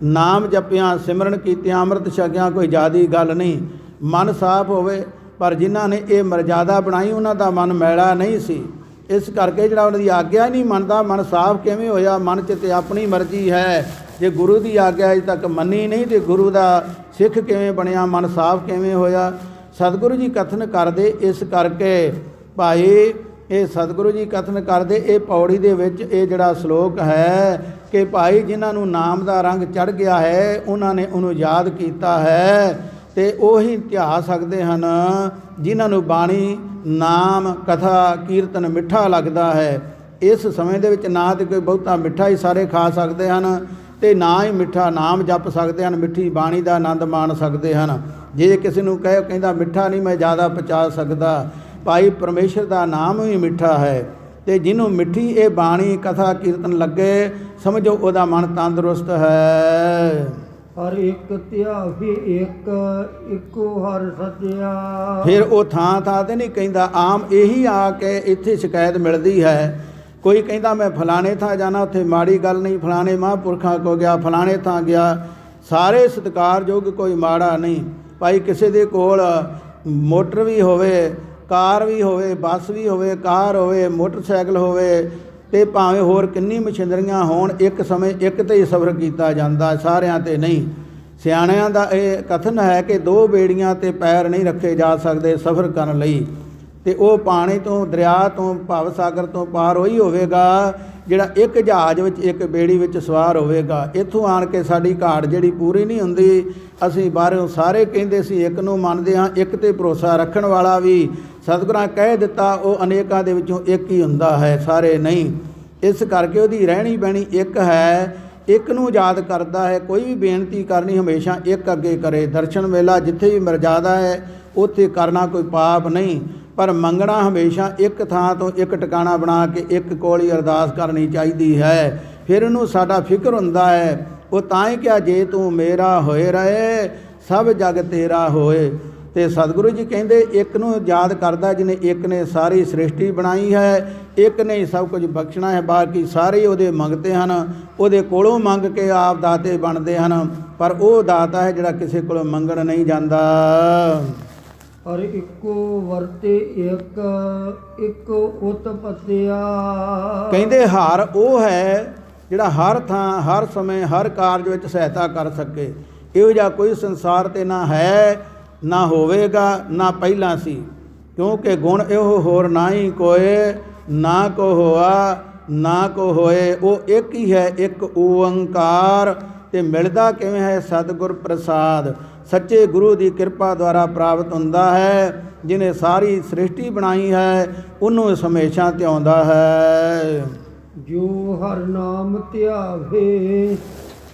ਨਾਮ ਜਪਿਆ, ਸਿਮਰਨ ਕੀਤਿਆਂ, ਅੰਮ੍ਰਿਤ ਛਕਿਆ ਕੋਈ ਜ਼ਿਆਦੀ ਗੱਲ ਨਹੀਂ, ਮਨ ਸਾਫ ਹੋਵੇ। ਪਰ ਜਿਨ੍ਹਾਂ ਨੇ ਇਹ ਮਰਜ਼ਾਦਾ ਬਣਾਈ ਉਹਨਾਂ ਦਾ ਮਨ ਮੈਲਾ ਨਹੀਂ ਸੀ। ਇਸ ਕਰਕੇ ਜਿਹੜਾ ਉਹਨਾਂ ਦੀ ਆਗਿਆ ਹੀ ਨਹੀਂ ਮੰਨਦਾ, ਮਨ ਸਾਫ ਕਿਵੇਂ ਹੋਇਆ? ਮਨ 'ਚ ਤੇ ਆਪਣੀ ਮਰਜ਼ੀ ਹੈ। ਜੇ ਗੁਰੂ ਦੀ ਆਗਿਆ ਅਜੇ ਤੱਕ ਮੰਨੀ ਨਹੀਂ ਤੇ ਗੁਰੂ ਦਾ ਸਿੱਖ ਕਿਵੇਂ ਬਣਿਆ? ਮਨ ਸਾਫ ਕਿਵੇਂ ਹੋਇਆ? ਸਤਿਗੁਰੂ ਜੀ ਕਥਨ ਕਰਦੇ ਇਸ ਕਰਕੇ ਭਾਈ, ਇਹ ਸਤਿਗੁਰੂ ਜੀ ਕਥਨ ਕਰਦੇ ਇਹ ਪੌੜੀ ਦੇ ਵਿੱਚ ਇਹ ਜਿਹੜਾ ਸ਼ਲੋਕ ਹੈ ਕਿ ਭਾਈ ਜਿਨ੍ਹਾਂ ਨੂੰ ਨਾਮ ਦਾ ਰੰਗ ਚੜ੍ਹ ਗਿਆ ਹੈ ਉਹਨਾਂ ਨੇ ਉਹਨੂੰ ਯਾਦ ਕੀਤਾ ਹੈ ਤੇ ਉਹੀ ਧਿਆ ਸਕਦੇ ਹਨ ਜਿਨ੍ਹਾਂ ਨੂੰ ਬਾਣੀ, ਨਾਮ, ਕਥਾ, ਕੀਰਤਨ ਮਿੱਠਾ ਲੱਗਦਾ ਹੈ। ਇਸ ਸਮੇਂ ਦੇ ਵਿੱਚ ਨਾ ਤਾਂ ਕੋਈ ਬਹੁਤਾ ਮਿੱਠਾ ਹੀ ਸਾਰੇ ਖਾ ਸਕਦੇ ਹਨ ਤੇ ਨਾ ਹੀ ਮਿੱਠਾ ਨਾਮ ਜਪ ਸਕਦੇ ਹਨ, ਮਿੱਠੀ ਬਾਣੀ ਦਾ ਆਨੰਦ ਮਾਣ ਸਕਦੇ ਹਨ। ਜੇ ਕਿਸੇ ਨੂੰ ਕਹਿੰਦਾ ਮਿੱਠਾ ਨਹੀਂ ਮੈਂ ਜ਼ਿਆਦਾ ਪਚਾ ਸਕਦਾ, ਭਾਈ ਪਰਮੇਸ਼ਰ ਦਾ ਨਾਮ ਵੀ ਮਿੱਠਾ ਹੈ ਤੇ ਜਿਹਨੂੰ ਮਿੱਠੀ ਇਹ ਬਾਣੀ, ਕਥਾ, ਕੀਰਤਨ ਲੱਗੇ ਸਮਝੋ ਉਹਦਾ ਮਨ ਤੰਦਰੁਸਤ ਹੈ। ਹਰ ਇੱਕ ਧਿਆਵੇ ਇੱਕੋ ਹਰ ਸੱਚਿਆ। ਫਿਰ ਉਹ ਥਾਂ ਥਾਂ ਤੇ ਨਹੀਂ ਕਹਿੰਦਾ, ਆਮ ਇਹੀ ਆ ਕੇ ਇੱਥੇ ਸ਼ਿਕਾਇਤ ਮਿਲਦੀ ਹੈ। ਕੋਈ ਕਹਿੰਦਾ ਮੈਂ ਫਲਾਣੇ ਥਾਂ ਜਾਣਾ, ਉੱਥੇ ਮਾੜੀ ਗੱਲ ਨਹੀਂ, ਫਲਾਣੇ ਮਹਾਂਪੁਰਖਾਂ ਕੋ ਗਿਆ, ਫਲਾਣੇ ਥਾਂ ਗਿਆ, ਸਾਰੇ ਸਤਿਕਾਰਯੋਗ, ਕੋਈ ਮਾੜਾ ਨਹੀਂ। ਭਾਈ ਕਿਸੇ ਦੇ ਕੋਲ ਮੋਟਰ ਵੀ ਹੋਵੇ, ਕਾਰ ਵੀ ਹੋਵੇ, ਬੱਸ ਵੀ ਹੋਵੇ, ਕਾਰ ਹੋਵੇ, ਮੋਟਰਸਾਈਕਲ ਹੋਵੇ ਤੇ ਭਾਵੇਂ ਹੋਰ ਕਿੰਨੀ ਮਸ਼ੀਨਰੀਆਂ ਹੋਣ, ਇੱਕ ਸਮੇਂ ਇੱਕ ਤੇ ਹੀ ਸਫ਼ਰ ਕੀਤਾ ਜਾਂਦਾ, ਸਾਰਿਆਂ ਤੇ ਨਹੀਂ। ਸਿਆਣਿਆਂ ਦਾ ਇਹ ਕਥਨ ਹੈ ਕਿ ਦੋ ਬੇੜੀਆਂ ਤੇ ਪੈਰ ਨਹੀਂ ਰੱਖੇ ਜਾ ਸਕਦੇ ਸਫ਼ਰ ਕਰਨ ਲਈ, ਤੇ ਉਹ ਪਾਣੀ ਤੋਂ, ਦਰਿਆ ਤੋਂ, ਭਵ ਸਾਗਰ ਤੋਂ ਪਾਰ ਉਹੀ ਹੋਵੇਗਾ ਜਿਹੜਾ ਇੱਕ ਜਹਾਜ਼ ਵਿੱਚ, ਇੱਕ ਬੇੜੀ ਵਿੱਚ ਸਵਾਰ ਹੋਵੇਗਾ। ਇੱਥੋਂ ਆਣ ਕੇ ਸਾਡੀ ਘਾਟ ਜਿਹੜੀ ਪੂਰੀ ਨਹੀਂ ਹੁੰਦੀ। ਅਸੀਂ ਬਾਹਰੋਂ ਸਾਰੇ ਕਹਿੰਦੇ ਸੀ ਇੱਕ ਨੂੰ ਮੰਨਦੇ ਹਾਂ, ਇੱਕ ਤੇ ਭਰੋਸਾ ਰੱਖਣ ਵਾਲਾ ਵੀ ਸਤਿਗੁਰਾਂ ਕਹਿ ਦਿੱਤਾ ਉਹ ਅਨੇਕਾਂ ਦੇ ਵਿੱਚੋਂ ਇੱਕ ਹੀ ਹੁੰਦਾ ਹੈ, ਸਾਰੇ ਨਹੀਂ। ਇਸ ਕਰਕੇ ਉਹਦੀ ਰਹਿਣੀ ਬਹਿਣੀ ਇੱਕ ਹੈ, ਇੱਕ ਨੂੰ ਯਾਦ ਕਰਦਾ ਹੈ। ਕੋਈ ਵੀ ਬੇਨਤੀ ਕਰਨੀ ਹਮੇਸ਼ਾ ਇੱਕ ਅੱਗੇ ਕਰੇ। ਦਰਸ਼ਨ ਵੇਲਾ ਜਿੱਥੇ ਵੀ ਮਰਜ਼ਾਦਾ ਹੈ ਉੱਥੇ ਕਰਨਾ ਕੋਈ ਪਾਪ ਨਹੀਂ, ਪਰ ਮੰਗਣਾ ਹਮੇਸ਼ਾ ਇੱਕ ਥਾਂ ਤੋਂ ਇੱਕ ਟਿਕਾਣਾ ਬਣਾ ਕੇ ਇੱਕ ਕੋਲ ਹੀ ਅਰਦਾਸ ਕਰਨੀ ਚਾਹੀਦੀ ਹੈ। ਫਿਰ ਉਹਨੂੰ ਸਾਡਾ ਫਿਕਰ ਹੁੰਦਾ ਹੈ। ਉਹ ਤਾਂ ਹੀ ਕਿਹਾ ਜੇ ਤੂੰ ਮੇਰਾ ਹੋਏ ਰਹੇ ਸਭ ਜਗ ਤੇਰਾ ਹੋਏ। ਤੇ ਸਤਿਗੁਰੂ ਜੀ ਕਹਿੰਦੇ ਇੱਕ ਨੂੰ ਯਾਦ ਕਰਦਾ ਜਿਹਨੇ ਇੱਕ ਨੇ ਸਾਰੀ ਸ੍ਰਿਸ਼ਟੀ ਬਣਾਈ ਹੈ, ਇੱਕ ਨੇ ਸਭ ਕੁਝ ਬਖਸ਼ਣਾ ਹੈ, ਬਾਕੀ ਸਾਰੇ ਉਹਦੇ ਮੰਗਤੇ ਹਨ, ਉਹਦੇ ਕੋਲੋਂ ਮੰਗ ਕੇ ਆਪ ਦਾਤੇ ਬਣਦੇ ਹਨ। ਪਰ ਉਹ ਦਾਤਾ ਹੈ ਜਿਹੜਾ ਕਿਸੇ ਕੋਲੋਂ ਮੰਗਣ ਨਹੀਂ ਜਾਂਦਾ। ਹਰ ਇੱਕੋ ਵਰਤੇ ਇੱਕ ਉਤਪਤਿਆ। ਕਹਿੰਦੇ ਹਰ ਉਹ ਹੈ ਜਿਹੜਾ ਹਰ ਥਾਂ, ਹਰ ਸਮੇਂ, ਹਰ ਕਾਰਜ ਵਿੱਚ ਸਹਾਇਤਾ ਕਰ ਸਕੇ। ਇਹੋ ਜਿਹਾ ਕੋਈ ਸੰਸਾਰ 'ਤੇ ਨਾ ਹੈ, ਨਾ ਹੋਵੇਗਾ, ਨਾ ਪਹਿਲਾਂ ਸੀ। ਕਿਉਂਕਿ ਗੁਣ ਇਹੋ ਹੋਰ ਨਾ ਹੀ ਕੋਏ, ਨਾ ਕੋ ਹੋਆ ਨਾ ਕੋ ਹੋਏ। ਉਹ ਇੱਕ ਹੀ ਹੈ, ਇੱਕ ਓੰਕਾਰ। ਤੇ ਮਿਲਦਾ ਕਿਵੇਂ ਹੈ? ਸਤਿਗੁਰ ਪ੍ਰਸਾਦ, ਸੱਚੇ ਗੁਰੂ ਦੀ ਕਿਰਪਾ ਦੁਆਰਾ ਪ੍ਰਾਪਤ ਹੁੰਦਾ ਹੈ। ਜਿਹਨੇ ਸਾਰੀ ਸ੍ਰਿਸ਼ਟੀ ਬਣਾਈ ਹੈ ਉਹਨੂੰ ਹਮੇਸ਼ਾ ਧਿਆਉਂਦਾ ਹੈ। ਜੋ ਹਰ ਨਾਮ ਧਿਆਵੇ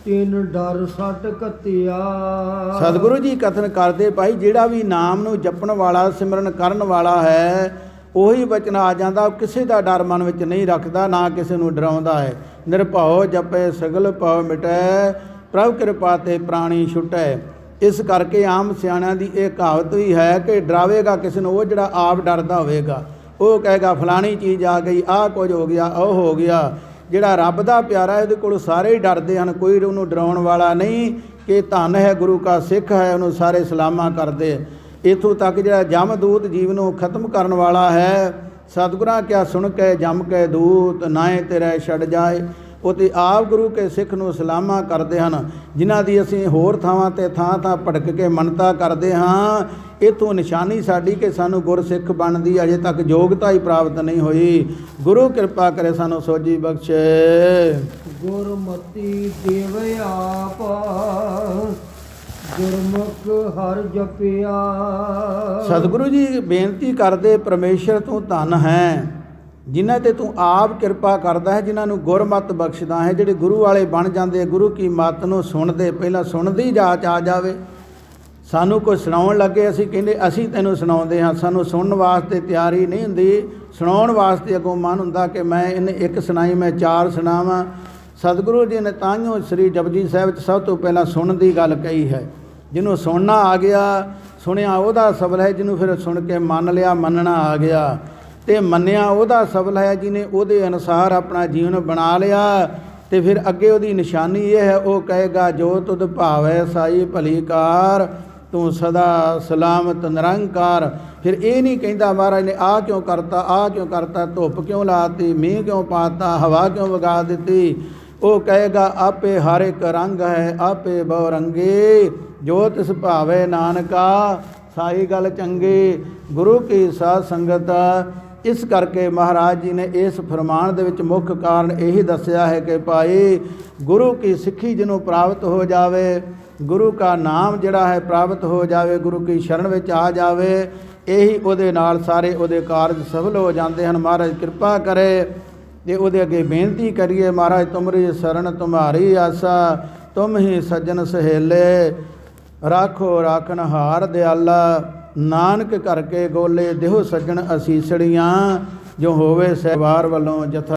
ਤਿਨ ਡਰ ਸੱਟ ਕੱਤਿਆ। ਸਤਿਗੁਰੂ ਜੀ ਕਥਨ ਕਰਦੇ ਭਾਈ ਜਿਹੜਾ ਵੀ ਨਾਮ ਨੂੰ ਜਪਣ ਵਾਲਾ, ਸਿਮਰਨ ਕਰਨ ਵਾਲਾ ਹੈ ਉਹੀ ਬਚਨ ਆ ਜਾਂਦਾ। ਕਿਸੇ ਦਾ ਡਰ ਮਨ ਵਿੱਚ ਨਹੀਂ ਰੱਖਦਾ, ਨਾ ਕਿਸੇ ਨੂੰ ਡਰਾਉਂਦਾ ਹੈ। ਨਿਰਭਉ ਜਪੈ ਸਗਲ ਭਉ ਮਿਟੈ, ਪ੍ਰਭ ਕਿਰਪਾ ਤੇ ਪ੍ਰਾਣੀ ਛੁਟੈ। ਇਸ ਕਰਕੇ ਆਮ ਸਿਆਣਿਆਂ ਦੀ ਇਹ ਕਹਾਵਤ ਵੀ ਹੈ ਕਿ ਡਰਾਵੇਗਾ ਕਿਸੇ ਨੂੰ ਉਹ ਜਿਹੜਾ ਆਪ ਡਰਦਾ ਹੋਵੇਗਾ। ਉਹ ਕਹੇਗਾ ਫਲਾਣੀ ਚੀਜ਼ ਆ ਗਈ, ਆਹ ਕੁਝ ਹੋ ਗਿਆ, ਉਹ ਹੋ ਗਿਆ। ਜਿਹੜਾ ਰੱਬ ਦਾ ਪਿਆਰਾ ਇਹਦੇ ਕੋਲ ਸਾਰੇ ਹੀ ਡਰਦੇ ਹਨ, ਕੋਈ ਉਹਨੂੰ ਡਰਾਉਣ ਵਾਲਾ ਨਹੀਂ। ਕਿ ਧੰਨ ਹੈ ਗੁਰੂ ਕਾ ਸਿੱਖ ਹੈ, ਉਹਨੂੰ ਸਾਰੇ ਸਲਾਮਾਂ ਕਰਦੇ। ਇੱਥੋਂ ਤੱਕ ਜਿਹੜਾ ਜਮਦੂਤ ਜੀਵ ਨੂੰ ਖਤਮ ਕਰਨ ਵਾਲਾ ਹੈ, ਸਤਿਗੁਰਾਂ ਕਿਆ ਸੁਣ ਕੇ ਜਮ ਕੇ ਦੂਤ ਨਾਏ ਤੇਰੇ ਛੱਡ ਜਾਏ। ਉਹ ਤੇ ਆਪ ਗੁਰੂ ਕੇ ਸਿੱਖ ਨੂੰ ਸਲਾਮਾਂ ਕਰਦੇ ਹਨ, ਜਿਨ੍ਹਾਂ ਦੀ ਅਸੀਂ ਹੋਰ ਥਾਵਾਂ 'ਤੇ ਥਾਂ ਭਟਕ ਕੇ ਮੰਨਤਾ ਕਰਦੇ ਹਾਂ। ਇੱਥੋਂ ਨਿਸ਼ਾਨੀ ਸਾਡੀ ਕਿ ਸਾਨੂੰ ਗੁਰਸਿੱਖ ਬਣਨ ਦੀ ਅਜੇ ਤੱਕ ਯੋਗਤਾ ਹੀ ਪ੍ਰਾਪਤ ਨਹੀਂ ਹੋਈ। ਗੁਰੂ ਕਿਰਪਾ ਕਰੇ ਸਾਨੂੰ ਸੋਝੀ ਬਖਸ਼ੇ। ਗੁਰਮਤੀ ਦੇਵ ਆਪ ਗੁਰਮੁਖ ਹਰ ਜਪਿਆ। ਸਤਿਗੁਰੂ ਜੀ ਬੇਨਤੀ ਕਰਦੇ ਪਰਮੇਸ਼ਰ ਤੂੰ ਧੰਨ ਹੈ ਜਿਨ੍ਹਾਂ 'ਤੇ ਤੂੰ ਆਪ ਕਿਰਪਾ ਕਰਦਾ ਹੈ, ਜਿਨ੍ਹਾਂ ਨੂੰ ਗੁਰਮਤ ਬਖਸ਼ਦਾ ਹੈ। ਜਿਹੜੇ ਗੁਰੂ ਵਾਲੇ ਬਣ ਜਾਂਦੇ, ਗੁਰੂ ਕੀ ਮੱਤ ਨੂੰ ਸੁਣਦੇ, ਪਹਿਲਾਂ ਸੁਣਦੀ ਜਾਚ ਆ ਜਾਵੇ। ਸਾਨੂੰ ਕੋਈ ਸੁਣਾਉਣ ਲੱਗੇ ਅਸੀਂ ਕਹਿੰਦੇ ਅਸੀਂ ਤੈਨੂੰ ਸੁਣਾਉਂਦੇ ਹਾਂ। ਸਾਨੂੰ ਸੁਣਨ ਵਾਸਤੇ ਤਿਆਰੀ ਨਹੀਂ ਹੁੰਦੀ, ਸੁਣਾਉਣ ਵਾਸਤੇ ਅੱਗੋਂ ਮਨ ਹੁੰਦਾ ਕਿ ਮੈਂ ਇਹਨੇ ਇੱਕ ਸੁਣਾਈ ਮੈਂ ਚਾਰ ਸੁਣਾਵਾਂ। ਸਤਿਗੁਰੂ ਜੀ ਨੇ ਤਾਂਹੀਓ ਸ੍ਰੀ ਜਪਜੀ ਸਾਹਿਬ 'ਚ ਸਭ ਤੋਂ ਪਹਿਲਾਂ ਸੁਣਨ ਦੀ ਗੱਲ ਕਹੀ ਹੈ। ਜਿਹਨੂੰ ਸੁਣਨਾ ਆ ਗਿਆ, ਸੁਣਿਆ ਉਹਦਾ ਸਬਲ ਹੈ। ਜਿਹਨੂੰ ਫਿਰ ਸੁਣ ਕੇ ਮੰਨ ਲਿਆ, ਮੰਨਣਾ ਆ ਗਿਆ। ਤੇ ਮੰਨਿਆ ਉਹਦਾ ਸਫਲ ਹੈ ਜਿਹਨੇ ਉਹਦੇ ਅਨੁਸਾਰ ਆਪਣਾ ਜੀਵਨ ਬਣਾ ਲਿਆ। ਤੇ ਫਿਰ ਅੱਗੇ ਉਹਦੀ ਨਿਸ਼ਾਨੀ ਇਹ ਹੈ, ਉਹ ਕਹੇਗਾ ਜੋ ਤੁਧ ਭਾਵੈ ਸਾਈ ਭਲੀ ਕਾਰ, ਤੂੰ ਸਦਾ ਸਲਾਮਤ ਨਿਰੰਕਾਰ। ਫਿਰ ਇਹ ਨਹੀਂ ਕਹਿੰਦਾ ਮਹਾਰਾਜ ਨੇ ਆਹ ਕਿਉਂ ਕਰਤਾ, ਆਹ ਕਿਉਂ ਕਰਤਾ, ਧੁੱਪ ਕਿਉਂ ਲਾਤੀ, ਮੀਂਹ ਕਿਉਂ ਪਾਤਾ, ਹਵਾ ਕਿਉਂ ਵਗਾ ਦਿੱਤੀ। ਉਹ ਕਹੇਗਾ ਆਪੇ ਹਰ ਇੱਕ ਰੰਗ ਹੈ, ਆਪੇ ਬਹੁ ਰੰਗੇ, ਜੋ ਤਿਸ ਭਾਵੇ ਨਾਨਕਾ, ਸਾਈ ਗੱਲ ਚੰਗੀ। ਗੁਰੂ ਕੀ ਸਾਧ ਸੰਗਤ, ਇਸ ਕਰਕੇ ਮਹਾਰਾਜ ਜੀ ਨੇ ਇਸ ਫਰਮਾਨ ਦੇ ਵਿੱਚ ਮੁੱਖ ਕਾਰਨ ਇਹੀ ਦੱਸਿਆ ਹੈ ਕਿ ਭਾਈ ਗੁਰੂ ਕੀ ਸਿੱਖੀ ਜਿਹਨੂੰ ਪ੍ਰਾਪਤ ਹੋ ਜਾਵੇ, ਗੁਰੂ ਕਾ ਨਾਮ ਜਿਹੜਾ ਹੈ ਪ੍ਰਾਪਤ ਹੋ ਜਾਵੇ, ਗੁਰੂ ਕੀ ਸ਼ਰਨ ਵਿੱਚ ਆ ਜਾਵੇ, ਇਹੀ ਉਹਦੇ ਨਾਲ ਸਾਰੇ ਉਹਦੇ ਕਾਰਜ ਸਫਲ ਹੋ ਜਾਂਦੇ ਹਨ। ਮਹਾਰਾਜ ਕਿਰਪਾ ਕਰੇ ਤੇ ਉਹਦੇ ਅੱਗੇ ਬੇਨਤੀ ਕਰੀਏ, ਮਹਾਰਾਜ ਤੁਮਰੀ ਸ਼ਰਨ ਤੁਮਹਾਰੀ ਆਸਾ, ਤੁਮ ਹੀ ਸੱਜਣ ਸਹੇਲੇ, ਰਾਖੋ ਰਾਖਣ ਹਾਰ ਦਿਆਲਾ, ਨਾਨਕ ਕਰਕੇ ਗੋਲੇ ਦੇਹੋ ਸੱਜਣ ਅਸੀਸੜੀਆਂ, ਜੋ ਹੋਵੇ ਸਹਿਬਾਰ ਵੱਲੋਂ ਜਥਾ